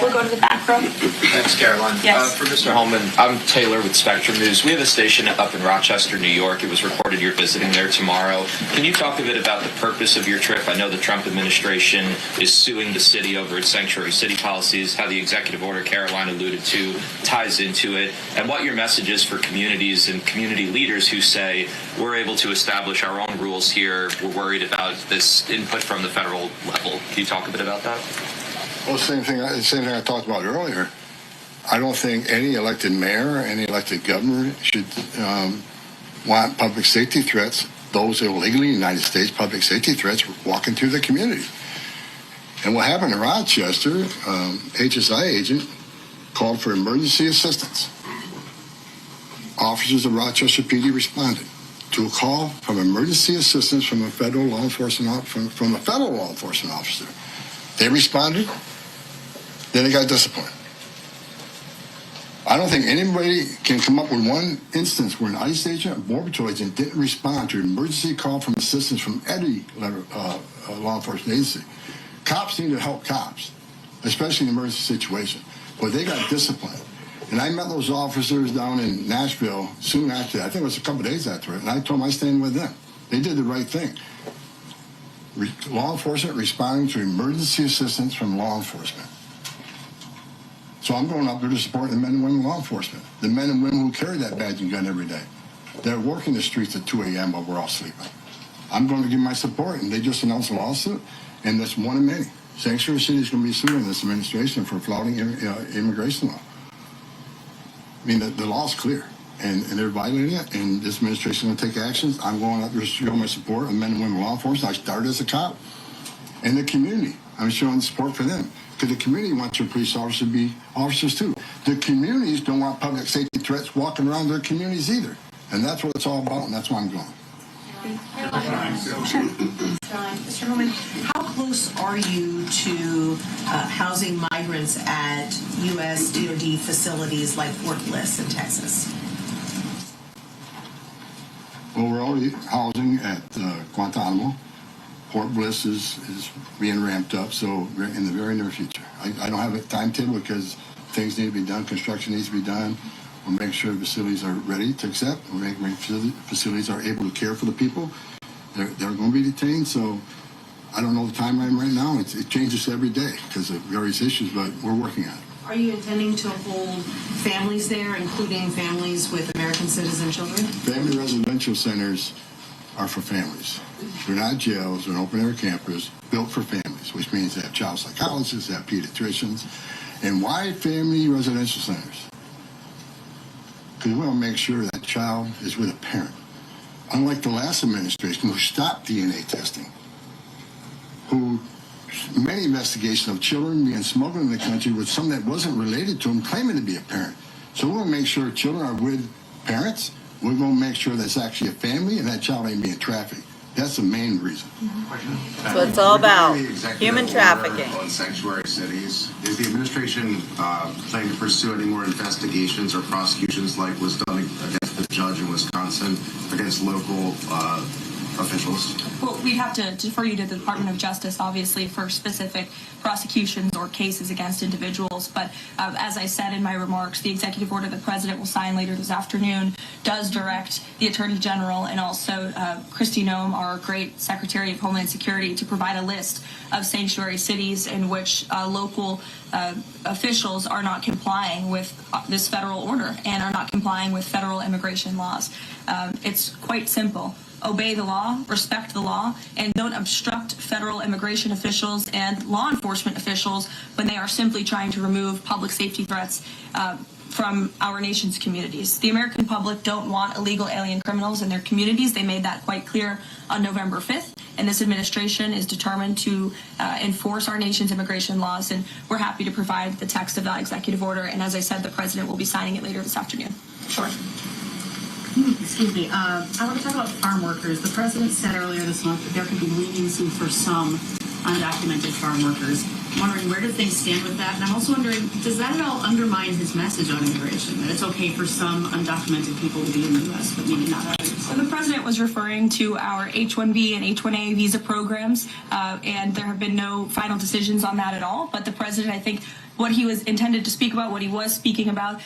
we'll go to the back row. Thanks, Caroline. Yes. For Mr. Homan, I'm Taylor with Spectrum News. We have a station up in Rochester, New York. It was reported you're visiting there tomorrow. Can you talk a bit about the purpose of your trip? I know the Trump administration is suing the city over its sanctuary city policies, how the executive order Caroline alluded to ties into it, and what your message is for communities and community leaders who say, we're able to establish our own rules here. We're worried about this input from the federal level. Can you talk a bit about that? Well, same thing I talked about earlier. I don't think any elected mayor, any elected governor should want public safety threats, those illegally in the United States, public safety threats, walking through the community. And what happened in Rochester, HSI agent called for emergency assistance. Officers of Rochester PD responded to a call from emergency assistance from a federal law enforcement from a federal law enforcement officer. They responded. Then they got disciplined. I don't think anybody can come up with one instance where an ICE agent, a Border Patrol agent, didn't respond to an emergency call from assistance from any law enforcement agency. Cops need to help cops, especially in an emergency situation. But they got disciplined. And I met those officers down in Nashville soon after that. I think it was a couple of days after it. And I told them I stand with them. They did the right thing. Law enforcement responding to emergency assistance from law enforcement. So I'm going up there to support the men and women of law enforcement, the men and women who carry that badge and gun every day. They're working the streets at 2 a.m. while we're all sleeping. I'm going to give my support, and they just announced a lawsuit, and that's one of many. Sanctuary City is going to be suing this administration for flouting immigration law. I mean, the law's clear, and they're violating it, and this administration is going to take actions. I'm going up there to show my support of men and women of law enforcement. I started as a cop. And the community, I'm showing support for them. Because the community wants their police officers to be officers too. The communities don't want public safety threats walking around their communities either. And that's what it's all about, and that's why I'm going. Mr. Homan, how close close are you to housing migrants at U.S. DoD facilities like Fort Bliss in Texas? Well, we're already housing at Guantanamo. Fort Bliss is being ramped up, so in the very near future. I don't have a timetable because things need to be done, construction needs to be done. We'll make sure the facilities are ready to accept. We'll make sure the facilities are able to care for the people. They're going to be detained, so I don't know the timeline right now. It changes every day because of various issues, but we're working on it. Are you intending to hold families there, including families with American citizen children? Family residential centers are for families. They're not jails, they're open-air campus built for families, which means they have child psychologists, they have pediatricians. And why family residential centers? Because we want to make sure that child is with a parent. Unlike the last administration who stopped DNA testing, who many investigations of children being smuggled in the country with someone that wasn't related to them claiming to be a parent. So we're going to make sure children are with parents. We're going to make sure that's actually a family and that child ain't being trafficked. That's the main reason. So it's all about human trafficking. On sanctuary cities, is the administration planning to pursue any more investigations or prosecutions like was done against the judge in Wisconsin against local officials? Well, we'd have to defer you to the Department of Justice, obviously, for specific prosecutions or cases against individuals. But as I said in my remarks, the executive order the president will sign later this afternoon does direct the Attorney General and also Kristi Noem, our great Secretary of Homeland Security, to provide a list of sanctuary cities in which local officials are not complying with this federal order and are not complying with federal immigration laws. It's quite simple. Obey the law, respect the law, and don't obstruct federal immigration officials and law enforcement officials when they are simply trying to remove public safety threats from our nation's communities. The American public don't want illegal alien criminals in their communities. They made that quite clear on November 5th, and this administration is determined to enforce our nation's immigration laws, and we're happy to provide the text of that executive order, and as I said, the president will be signing it later this afternoon. Sure. Excuse me. I want to talk about farm workers. The president said earlier this month that there could be leniency for some undocumented farm workers. I'm wondering, where do things stand with that? And I'm also wondering, does that at all undermine his message on immigration, that it's okay for some undocumented people to be in the U.S., but maybe not others? So the president was referring to our H-1B and H-1A visa programs, and there have been no final decisions on that at all. But the president, I think, what he was intended to speak about, what he was speaking about,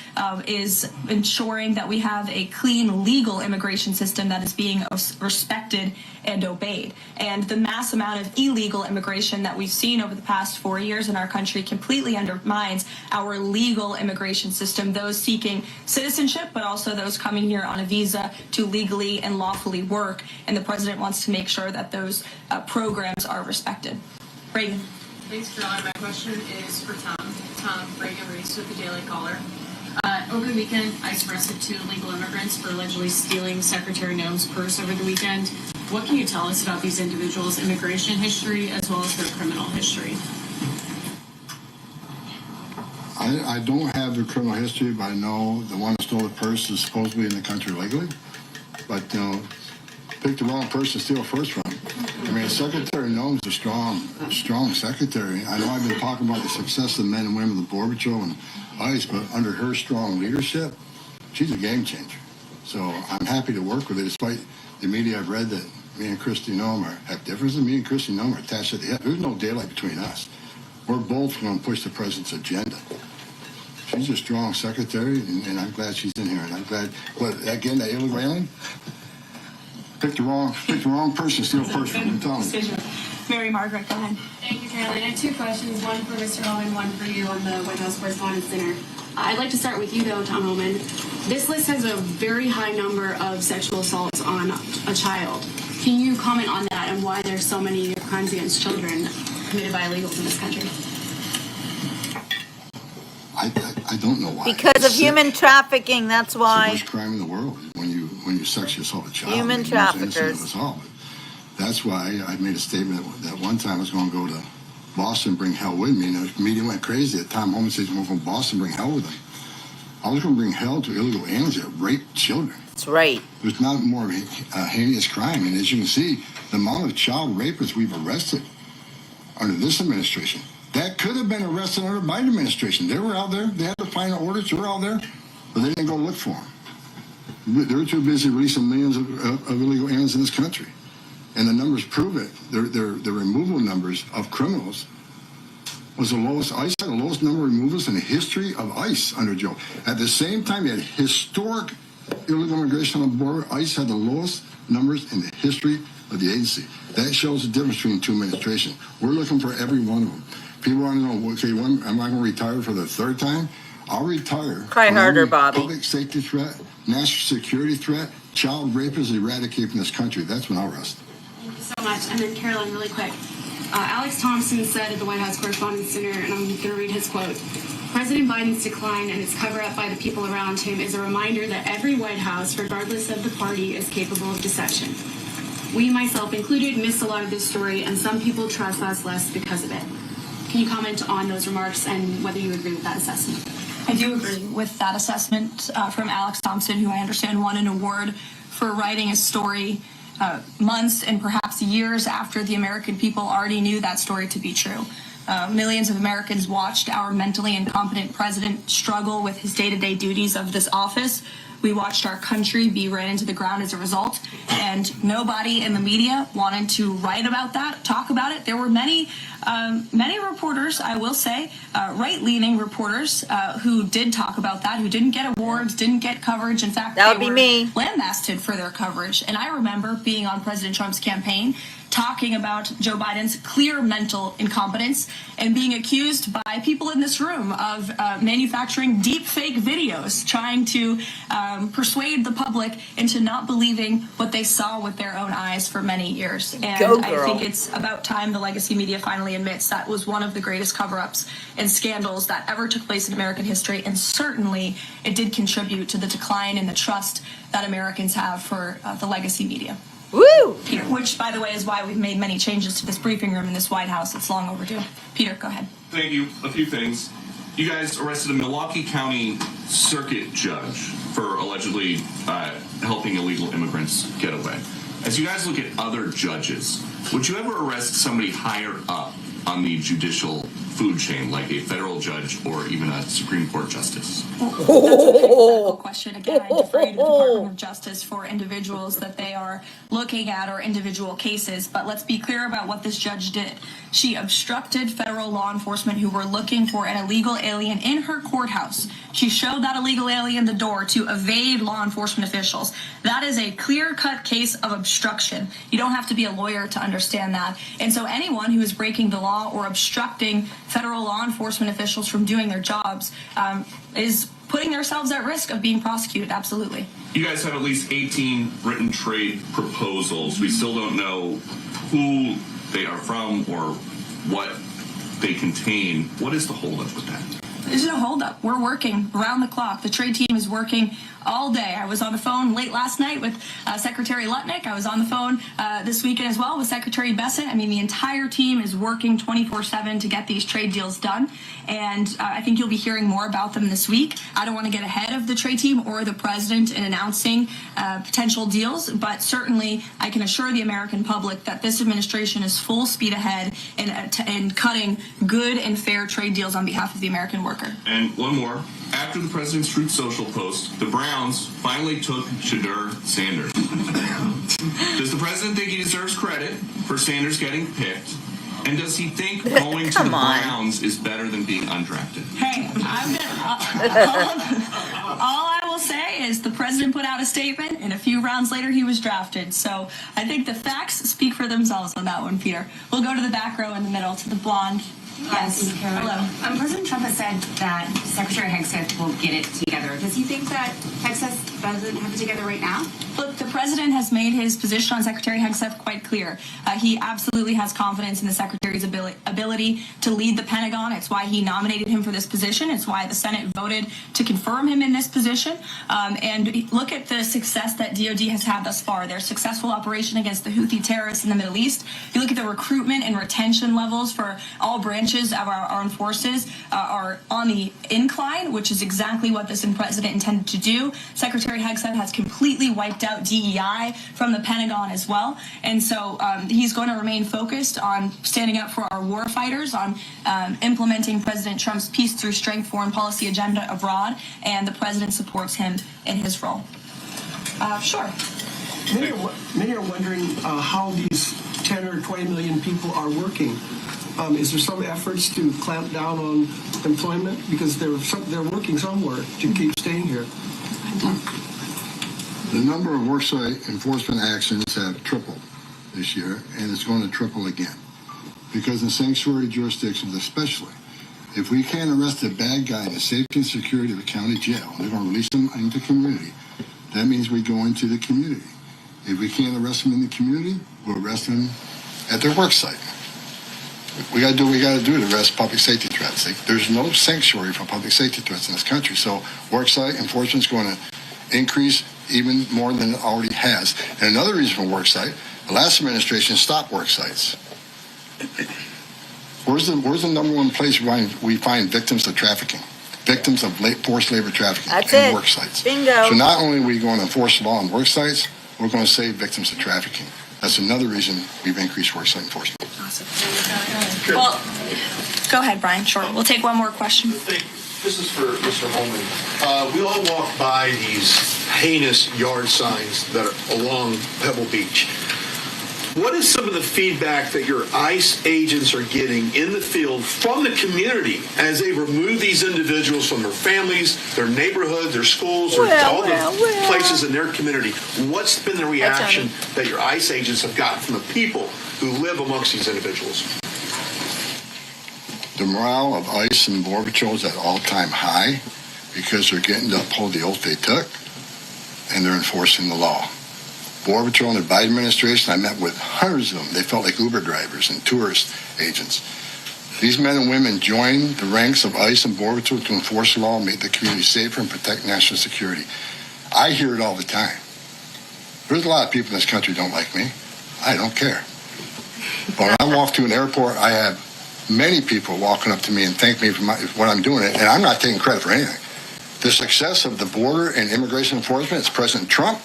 is ensuring that we have a clean, legal immigration system that is being respected and obeyed. And the mass amount of illegal immigration that we've seen over the past 4 years in our country completely undermines our legal immigration system, those seeking citizenship, but also those coming here on a visa to legally and lawfully work. And the president wants to make sure that those programs are respected. Reagan. Thanks, Caroline. My question is for Tom. Tom, Reagan Reese with the Daily Caller. Over the weekend, ICE arrested 2 illegal immigrants for allegedly stealing Secretary Noem's purse over the weekend. What can you tell us about these individuals' immigration history as well as their criminal history? I don't have their criminal history, but I know the one who stole the purse is supposedly in the country legally. But, pick the wrong person to steal first from. I mean, Secretary Noem's a strong secretary. I know I've been talking about the success of the men and women of the Border Patrol and ICE, but under her strong leadership, she's a game changer. So I'm happy to work with her, despite the media I've read that me and Kristi Noem have differences. Me and Kristi Noem are attached at the hip. There's no daylight between us. We're both going to push the president's agenda. She's a strong secretary, and I'm glad she's in here. And I'm glad, again, that illegal alien? Pick the wrong person, steal first from Tom. Mary Margaret, go ahead. Thank you, Caroline. I have 2 questions, one for Mr. Homan, one for you on the White House Correspondents' Dinner. I'd like to start with you, though, Tom Homan. This list has a very high number of sexual assaults on a child. Can you comment on that and why there's so many crimes against children committed by illegals in this country? I don't know why. Because of human trafficking, that's why. It's the worst crime in the world when you sexually assault a child. Human traffickers. That's why I made a statement that one time I was going to go to Boston, bring hell with me, and the media went crazy. That Tom Homan says, "We're going to Boston, bring hell with them." I was going to bring hell to illegal aliens that rape children. That's right. There's not more heinous crime, and as you can see, the amount of child rapists we've arrested under this administration that could have been arrested under the Biden administration. They were out there. They had the final orders. They were out there, but they didn't go look for them. They were too busy releasing millions of illegal aliens in this country. And the numbers prove it. The removal numbers of criminals was the lowest. ICE had the lowest number of removals in the history of ICE under Joe. At the same time, you had historic illegal immigration on the border. ICE had the lowest numbers in the history of the agency. That shows the difference between two administrations. We're looking for every one of them. People want to know, okay, when am I going to retire for the third time? I'll retire. Cry harder, Bobby. Public safety threat, national security threat, child rape is eradicated from this country. That's when I'll rest. Thank you so much. And then Carolyn, really quick. Alex Thompson said at the White House Correspondents' Dinner, and I'm going to read his quote, President Biden's decline and its cover-up by the people around him is a reminder that every White House, regardless of the party, is capable of deception. We, myself included, missed a lot of this story, and some people trust us less because of it. Can you comment on those remarks and whether you agree with that assessment? I do agree with that assessment from Alex Thompson, who I understand won an award for writing a story months and perhaps years after the American people already knew that story to be true. Millions of Americans watched our mentally incompetent president struggle with his day-to-day duties of this office. We watched our country be ran into the ground as a result, and nobody in the media wanted to write about that, talk about it. There were many reporters, I will say, right-leaning reporters who did talk about that, who didn't get awards, didn't get coverage. In fact, that would be me. Lambasted for their coverage. And I remember being on President Trump's campaign, talking about Joe Biden's clear mental incompetence and being accused by people in this room of manufacturing deep fake videos, trying to persuade the public into not believing what they saw with their own eyes for many years. And Go, I girl. think it's about time the legacy media finally admits that was one of the greatest cover-ups and scandals that ever took place in American history, and certainly it did contribute to the decline in the trust that Americans have for the legacy media. Woo! Peter, which, by the way, is why we've made many changes to this briefing room in this White House. It's long overdue. Peter, go ahead. Thank you. A few things. You guys arrested a Milwaukee County circuit judge for allegedly helping illegal immigrants get away. As you guys look at other judges, would you ever arrest somebody higher up on the judicial food chain, like a federal judge or even a Supreme Court justice? That's a hypothetical question. Again, I defer to the Department of Justice for individuals that they are looking at or individual cases. But let's be clear about what this judge did. She obstructed federal law enforcement who were looking for an illegal alien in her courthouse. She showed that illegal alien the door to evade law enforcement officials. That is a clear-cut case of obstruction. You don't have to be a lawyer to understand that. And so anyone who is breaking the law or obstructing federal law enforcement officials from doing their jobs is putting themselves at risk of being prosecuted. Absolutely. You guys have at least 18 written trade proposals. We still don't know who they are from or what they contain. What is the holdup with that? There's no holdup. We're working around the clock. The trade team is working all day. I was on the phone late last night with Secretary Lutnick. I was on the phone this weekend as well with Secretary Bessent. I mean, the entire team is working 24/7 to get these trade deals done. And I think you'll be hearing more about them this week. I don't want to get ahead of the trade team or the president in announcing potential deals, but certainly I can assure the American public that this administration is full speed ahead in cutting good and fair trade deals on behalf of the American worker. And one more. After the president's Truth Social post, the Browns finally took Shadur Sanders. Does the president think he deserves credit for Sanders getting picked? And does he think going to the Browns is better than being undrafted? Hey, all I will say is the president put out a statement, and a few rounds later he was drafted. So I think the facts speak for themselves on that one, Peter. We'll go to the back row in the middle, to the blonde. Yes. Hello. President Trump has said that Secretary Hegseth will get it together. Does he think that Hegseth doesn't have it together right now? Look, the president has made his position on Secretary Hegseth quite clear. He absolutely has confidence in the secretary's ability to lead the Pentagon. It's why he nominated him for this position. It's why the Senate voted to confirm him in this position. And look at the success that DOD has had thus far. Their successful operation against the Houthi terrorists in the Middle East. You look at the recruitment and retention levels for all branches of our armed forces are on the incline, which is exactly what this president intended to do. Secretary Secretary Hegseth has completely wiped out DEI from the Pentagon as well. And so he's going to remain focused on standing up for our war fighters, on implementing President Trump's peace through strength foreign policy agenda abroad, and the president supports him in his role. Sure. Many are wondering how these 10 or 20 million people are working. Is there some efforts to clamp down on employment? Because they're working somewhere to keep staying here. The number of worksite enforcement actions have tripled this year, and it's going to triple again. Because in sanctuary jurisdictions especially, if we can't arrest a bad guy in the safety and security of a county jail, they're going to release him into the community. That means we go into the community. If we can't arrest them in the community, we'll arrest them at their work site. We got to do what we got to do to arrest public safety threats. There's no sanctuary for public safety threats in this country. So work site enforcement is going to increase even more than it already has. And another reason for work site, the last administration stopped work sites. Where's the number one place we find victims of trafficking? Victims of forced labor trafficking in work sites. Bingo. So not only are we going to enforce law on work sites, we're going to save victims of trafficking. That's another reason we've increased worksite enforcement. Awesome. Well, go ahead, Brian. Sure. We'll take one more question. This is for Mr. Homan. We all walk by these heinous yard signs that are along Pebble Beach. What is some of the feedback that your ICE agents are getting in the field from the community as they remove these individuals from their families, their neighborhood, their schools, or all the places in their community? What's been the reaction that your ICE agents have gotten from the people who live amongst these individuals? The morale of ICE and Border Patrol is at all-time high because they're getting to uphold the oath they took, and they're enforcing the law. Border Patrol and the Biden administration, I met with hundreds of them. They felt like Uber drivers and tourist agents. These men and women joined the ranks of ICE and Border Patrol to enforce the law, make the community safer, and protect national security. I hear it all the time. There's a lot of people in this country who don't like me. I don't care. But when I walk to an airport, I have many people walking up to me and thank me for what I'm doing, and I'm not taking credit for anything. The success of the border and immigration enforcement is President Trump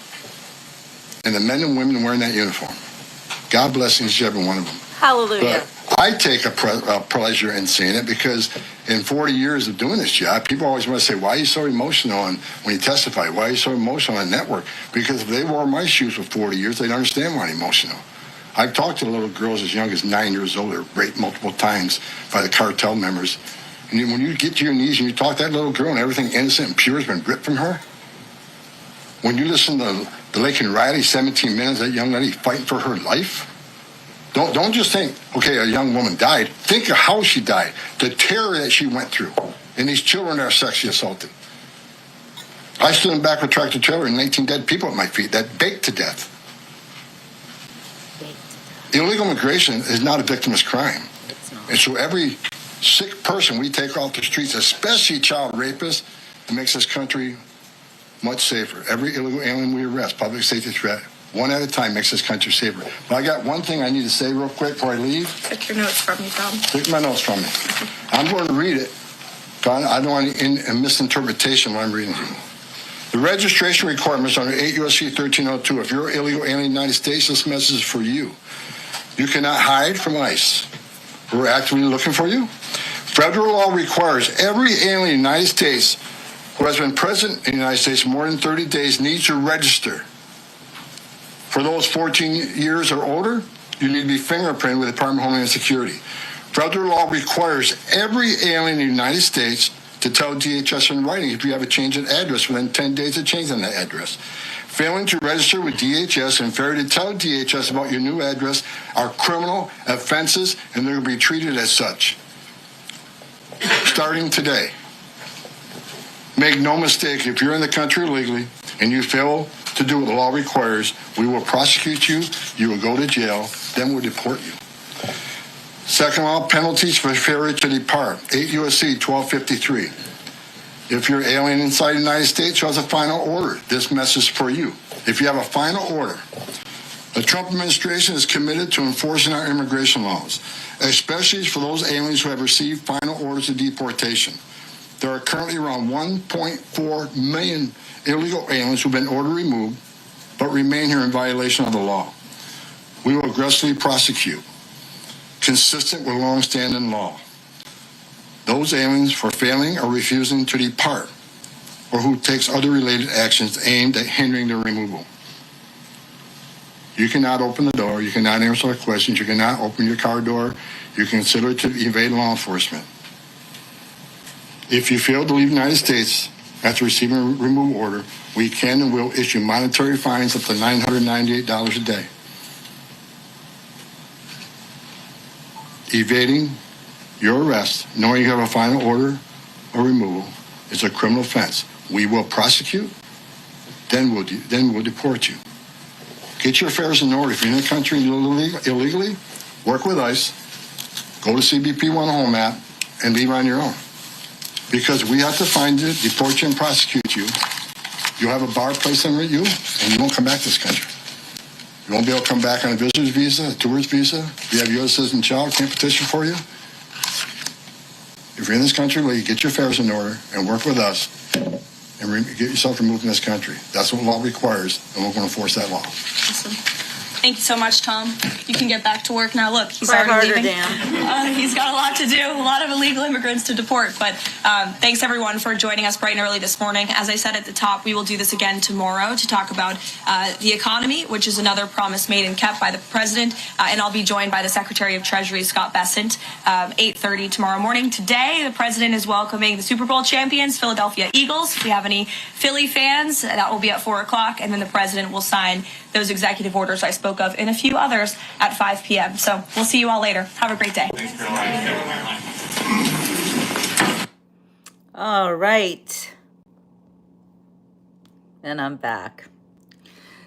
and the men and women wearing that uniform. God bless each and every one of them. Hallelujah. But I take a pleasure in seeing it because in 40 years of doing this job, people always want to say, why are you so emotional when you testify? Why are you so emotional on network? Because if they wore my shoes for 40 years, they'd understand why I'm emotional. I've talked to little girls as young as 9 years old that were raped multiple times by the cartel members. And when you get to your knees and you talk to that little girl and everything innocent and pure has been ripped from her, when you listen to the Laken Riley, 17 minutes, that young lady fighting for her life, don't just think, okay, a young woman died. Think of how she died, the terror that she went through, and these children that are sexually assaulted. I stood in the back of a tractor trailer and 19 dead people at my feet that baked to death. Illegal immigration is not a victimless crime. And so every sick person we take off the streets, especially child rapists, it makes this country much safer. Every illegal alien we arrest, public safety threat, one at a time makes this country safer. But I got one thing I need to say real quick before I leave. Take your notes from me, Tom. Take my notes from me. I'm going to read it, but I don't want any misinterpretation when I'm reading to you. The registration requirements under 8 U.S.C. 1302. If you're an illegal alien in the United States, this message is for you. You cannot hide from ICE. We're actively looking for you. Federal law requires every alien in the United States who has been present in the United States more than 30 days needs to register. For those 14 years or older, you need to be fingerprinted with the Department of Homeland Security. Federal law requires every alien in the United States to tell DHS in writing if you have a change of address within 10 days of changing that address. Failing to register with DHS and failing to tell DHS about your new address are criminal offenses, and they're going to be treated as such. Starting today. Make no mistake, if you're in the country illegally and you fail to do what the law requires, we will prosecute you, you will go to jail, then we'll deport you. Second law, penalties for failure to depart. 8 U.S.C. 1253. If you're an alien inside the United States who has a final order, this message is for you. If you have a final order, the Trump administration is committed to enforcing our immigration laws, especially for those aliens who have received final orders of deportation. There are currently around 1.4 million illegal aliens who've been ordered removed but remain here in violation of the law. We will aggressively prosecute, consistent with long-standing law, those aliens for failing or refusing to depart or who takes other related actions aimed at hindering their removal. You cannot open the door. You cannot answer our questions. You cannot open your car door. You can consider to evade law enforcement. If you fail to leave the United States after receiving a removal order, we can and will issue monetary fines up to $998 a day. Evading your arrest, knowing you have a final order or removal, is a criminal offense. We will prosecute, then we'll deport you. Get your affairs in order. If you're in the country illegally, work with ICE, go to CBP 1 home app, and leave on your own. Because we have to find you, deport you, and prosecute you. You'll have a bar placed on you, and you won't come back to this country. You won't be able to come back on a visitor's visa, a tourist visa. If you have U.S. citizen child, can't petition for you. If you're in this country, well, you get your affairs in order and work with us and get yourself removed from this country. That's what law requires, and we're going to enforce that law. Awesome. Thank you so much, Tom. You can get back to work now. Look, he's Try already harder, leaving. Dan. He's got a lot to do, a lot of illegal immigrants to deport. But thanks, everyone, for joining us bright and early this morning. As I said at the top, we will do this again tomorrow to talk about the economy, which is another promise made and kept by the president. And I'll be joined by the Secretary of Treasury, Scott Bessent, 8:30 tomorrow morning. Today, the president is welcoming the Super Bowl champions, Philadelphia Eagles. If we have any Philly fans, that will be at 4 o'clock. And then the president will sign those executive orders I spoke of and a few others at 5 p.m. So we'll see you all later. Have a great day. All right. And I'm back.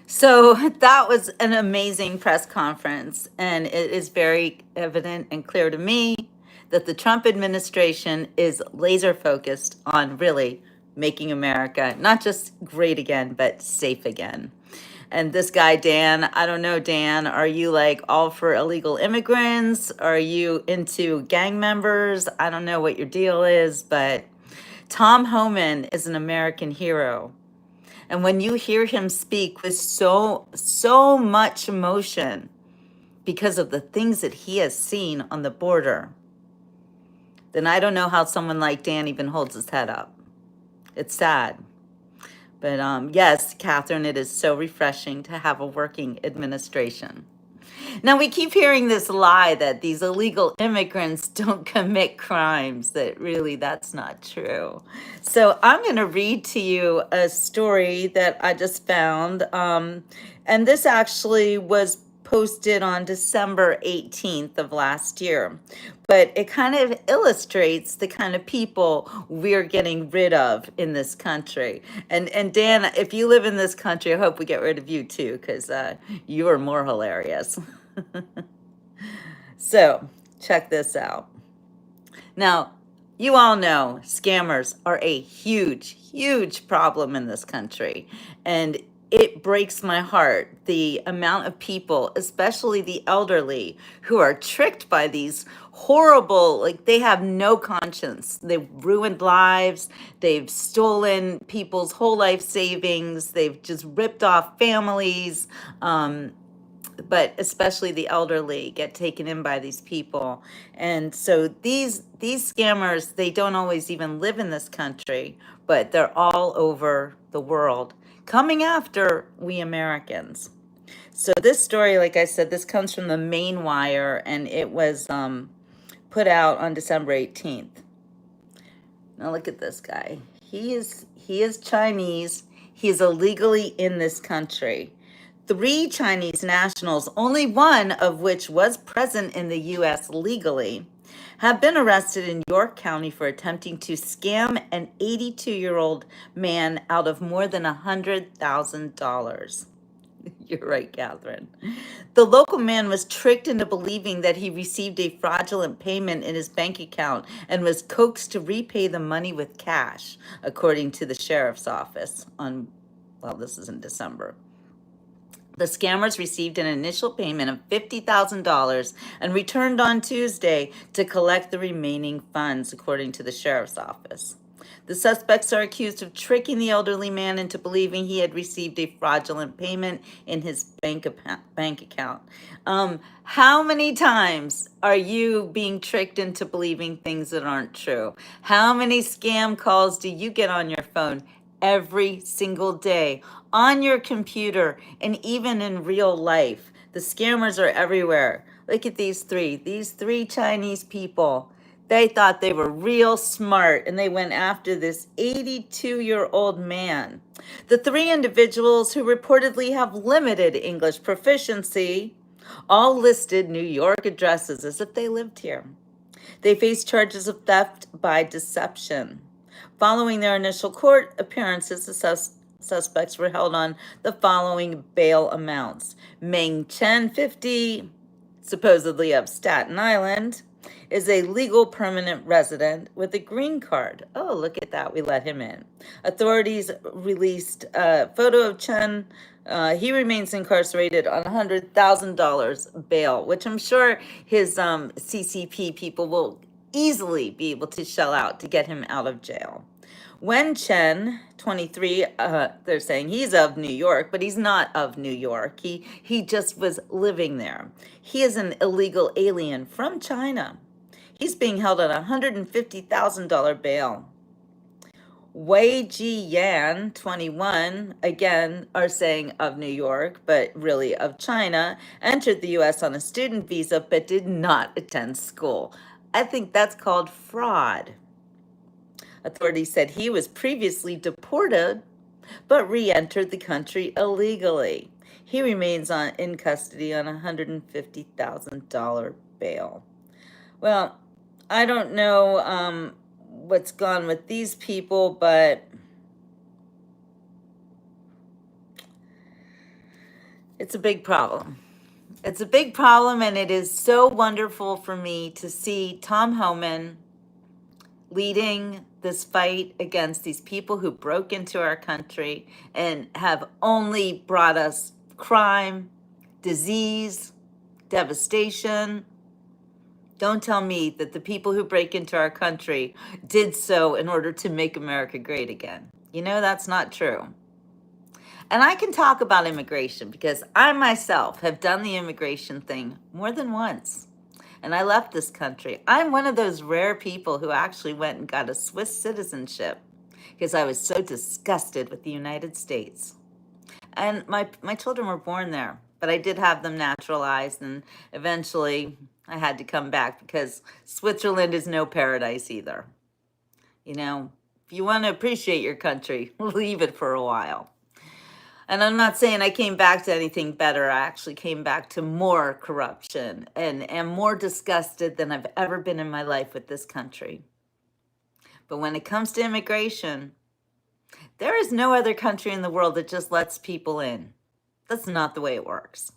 So that was an amazing press conference. And it is very evident and clear to me that the Trump administration is laser focused on really making America not just great again, but safe again. And this guy, Dan, I don't know, Dan, are you like all for illegal immigrants? Are you into gang members? I don't know what your deal is, but Tom Homan is an American hero. And when you hear him speak with so much emotion because of the things that he has seen on the border, then I don't know how someone like Dan even holds his head up. It's sad. But yes, Catherine, it is so refreshing to have a working administration. Now, we keep hearing this lie that these illegal immigrants don't commit crimes, that really that's not true. So I'm going to read to you a story that I just found. And this actually was posted on December 18th of last year. But it kind of illustrates the kind of people we're getting rid of in this country. And Dan, if you live in this country, I hope we get rid of you too, because you are more hilarious. So check this out. Now, you all know scammers are a huge problem in this country. And it breaks my heart, the amount of people, especially the elderly, who are tricked by these horrible, like they have no conscience. They've ruined lives. They've stolen people's whole life savings. They've just ripped off families. But especially the elderly get taken in by these people. And so these scammers, they don't always even live in this country, but they're all over the world, coming after we Americans. So this story, like I said, this comes from the Main Wire, and it was put out on December 18th. Now look at this guy. He is Chinese. He is illegally in this country. 3 Chinese nationals, only one of which was present in the U.S. legally, have been arrested in York County for attempting to scam an 82-year-old man out of more than $100,000. You're right, Catherine. The local man was tricked into believing that he received a fraudulent payment in his bank account and was coaxed to repay the money with cash, according to the sheriff's office this is in December. The scammers received an initial payment of $50,000 and returned on Tuesday to collect the remaining funds, according to the sheriff's office. The suspects are accused of tricking the elderly man into believing he had received a fraudulent payment in his bank account. How many times are you being tricked into believing things that aren't true? How many scam calls do you get on your phone every single day, on your computer, and even in real life? The scammers are everywhere. Look at these three Chinese people. They thought they were real smart, and they went after this 82-year-old man. The three individuals who reportedly have limited English proficiency all listed New York addresses as if they lived here. They face charges of theft by deception. Following their initial court appearances, the suspects were held on the following bail amounts. Meng Chen, 50, supposedly of Staten Island, is a legal permanent resident with a green card. Oh, look at that. We let him in. Authorities released a photo of Chen. He remains incarcerated on $100,000 bail, which I'm sure his CCP people will easily be able to shell out to get him out of jail. Wen Chen, 23, they're saying he's of New York, but he's not of New York. He just was living there. He is an illegal alien from China. He's being held on a $150,000 bail. Wei Ji Yan, 21, again, are saying of New York, but really of China, entered the U.S. on a student visa, but did not attend school. I think that's called fraud. Authorities said he was previously deported, but re-entered the country illegally. He remains in custody on a $150,000 bail. Well, I don't know what's gone with these people, but it's a big problem. It's a big problem, and it is so wonderful for me to see Tom Homan leading this fight against these people who broke into our country and have only brought us crime, disease, devastation. Don't tell me that the people who break into our country did so in order to make America great again. You know, that's not true. And I can talk about immigration because I myself have done the immigration thing more than once. And I left this country. I'm one of those rare people who actually went and got a Swiss citizenship because I was so disgusted with the United States. And my children were born there, but I did have them naturalized, and eventually I had to come back because Switzerland is no paradise either. You know, if you want to appreciate your country, leave it for a while. And I'm not saying I came back to anything better. I actually came back to more corruption and am more disgusted than I've ever been in my life with this country. But when it comes to immigration, there is no other country in the world that just lets people in. That's not the way it works.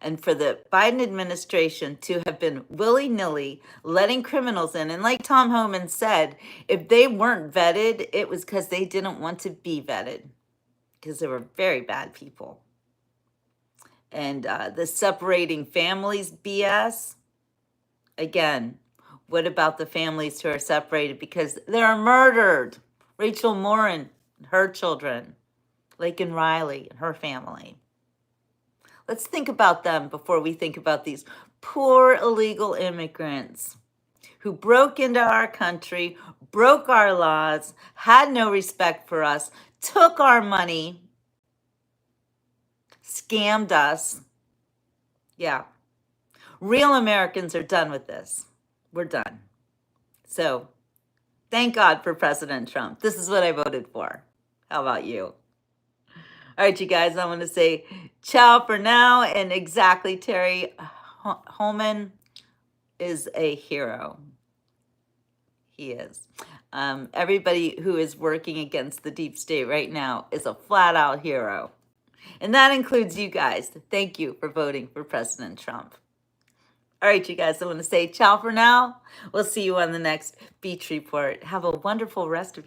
And for the Biden administration to have been willy-nilly letting criminals in, and like Tom Homan said, if they weren't vetted, it was because they didn't want to be vetted, because they were very bad people. And the separating families BS, again, what about the families who are separated because they're murdered? Rachel Morin, her children, Laken Riley, and her family. Let's think about them before we think about these poor illegal immigrants who broke into our country, broke our laws, had no respect for us, took our money, scammed us. Yeah. Real Americans are done with this. We're done. So thank God for President Trump. This is what I voted for. How about you? All right, you guys, I'm going to say ciao for now. And exactly, Terry Homan is a hero. He is. Everybody who is working against the deep state right now is a flat out hero. And that includes you guys. Thank you for voting for President Trump. All right, you guys, I want to say ciao for now. We'll see you on the next Beach Report. Have a wonderful rest of your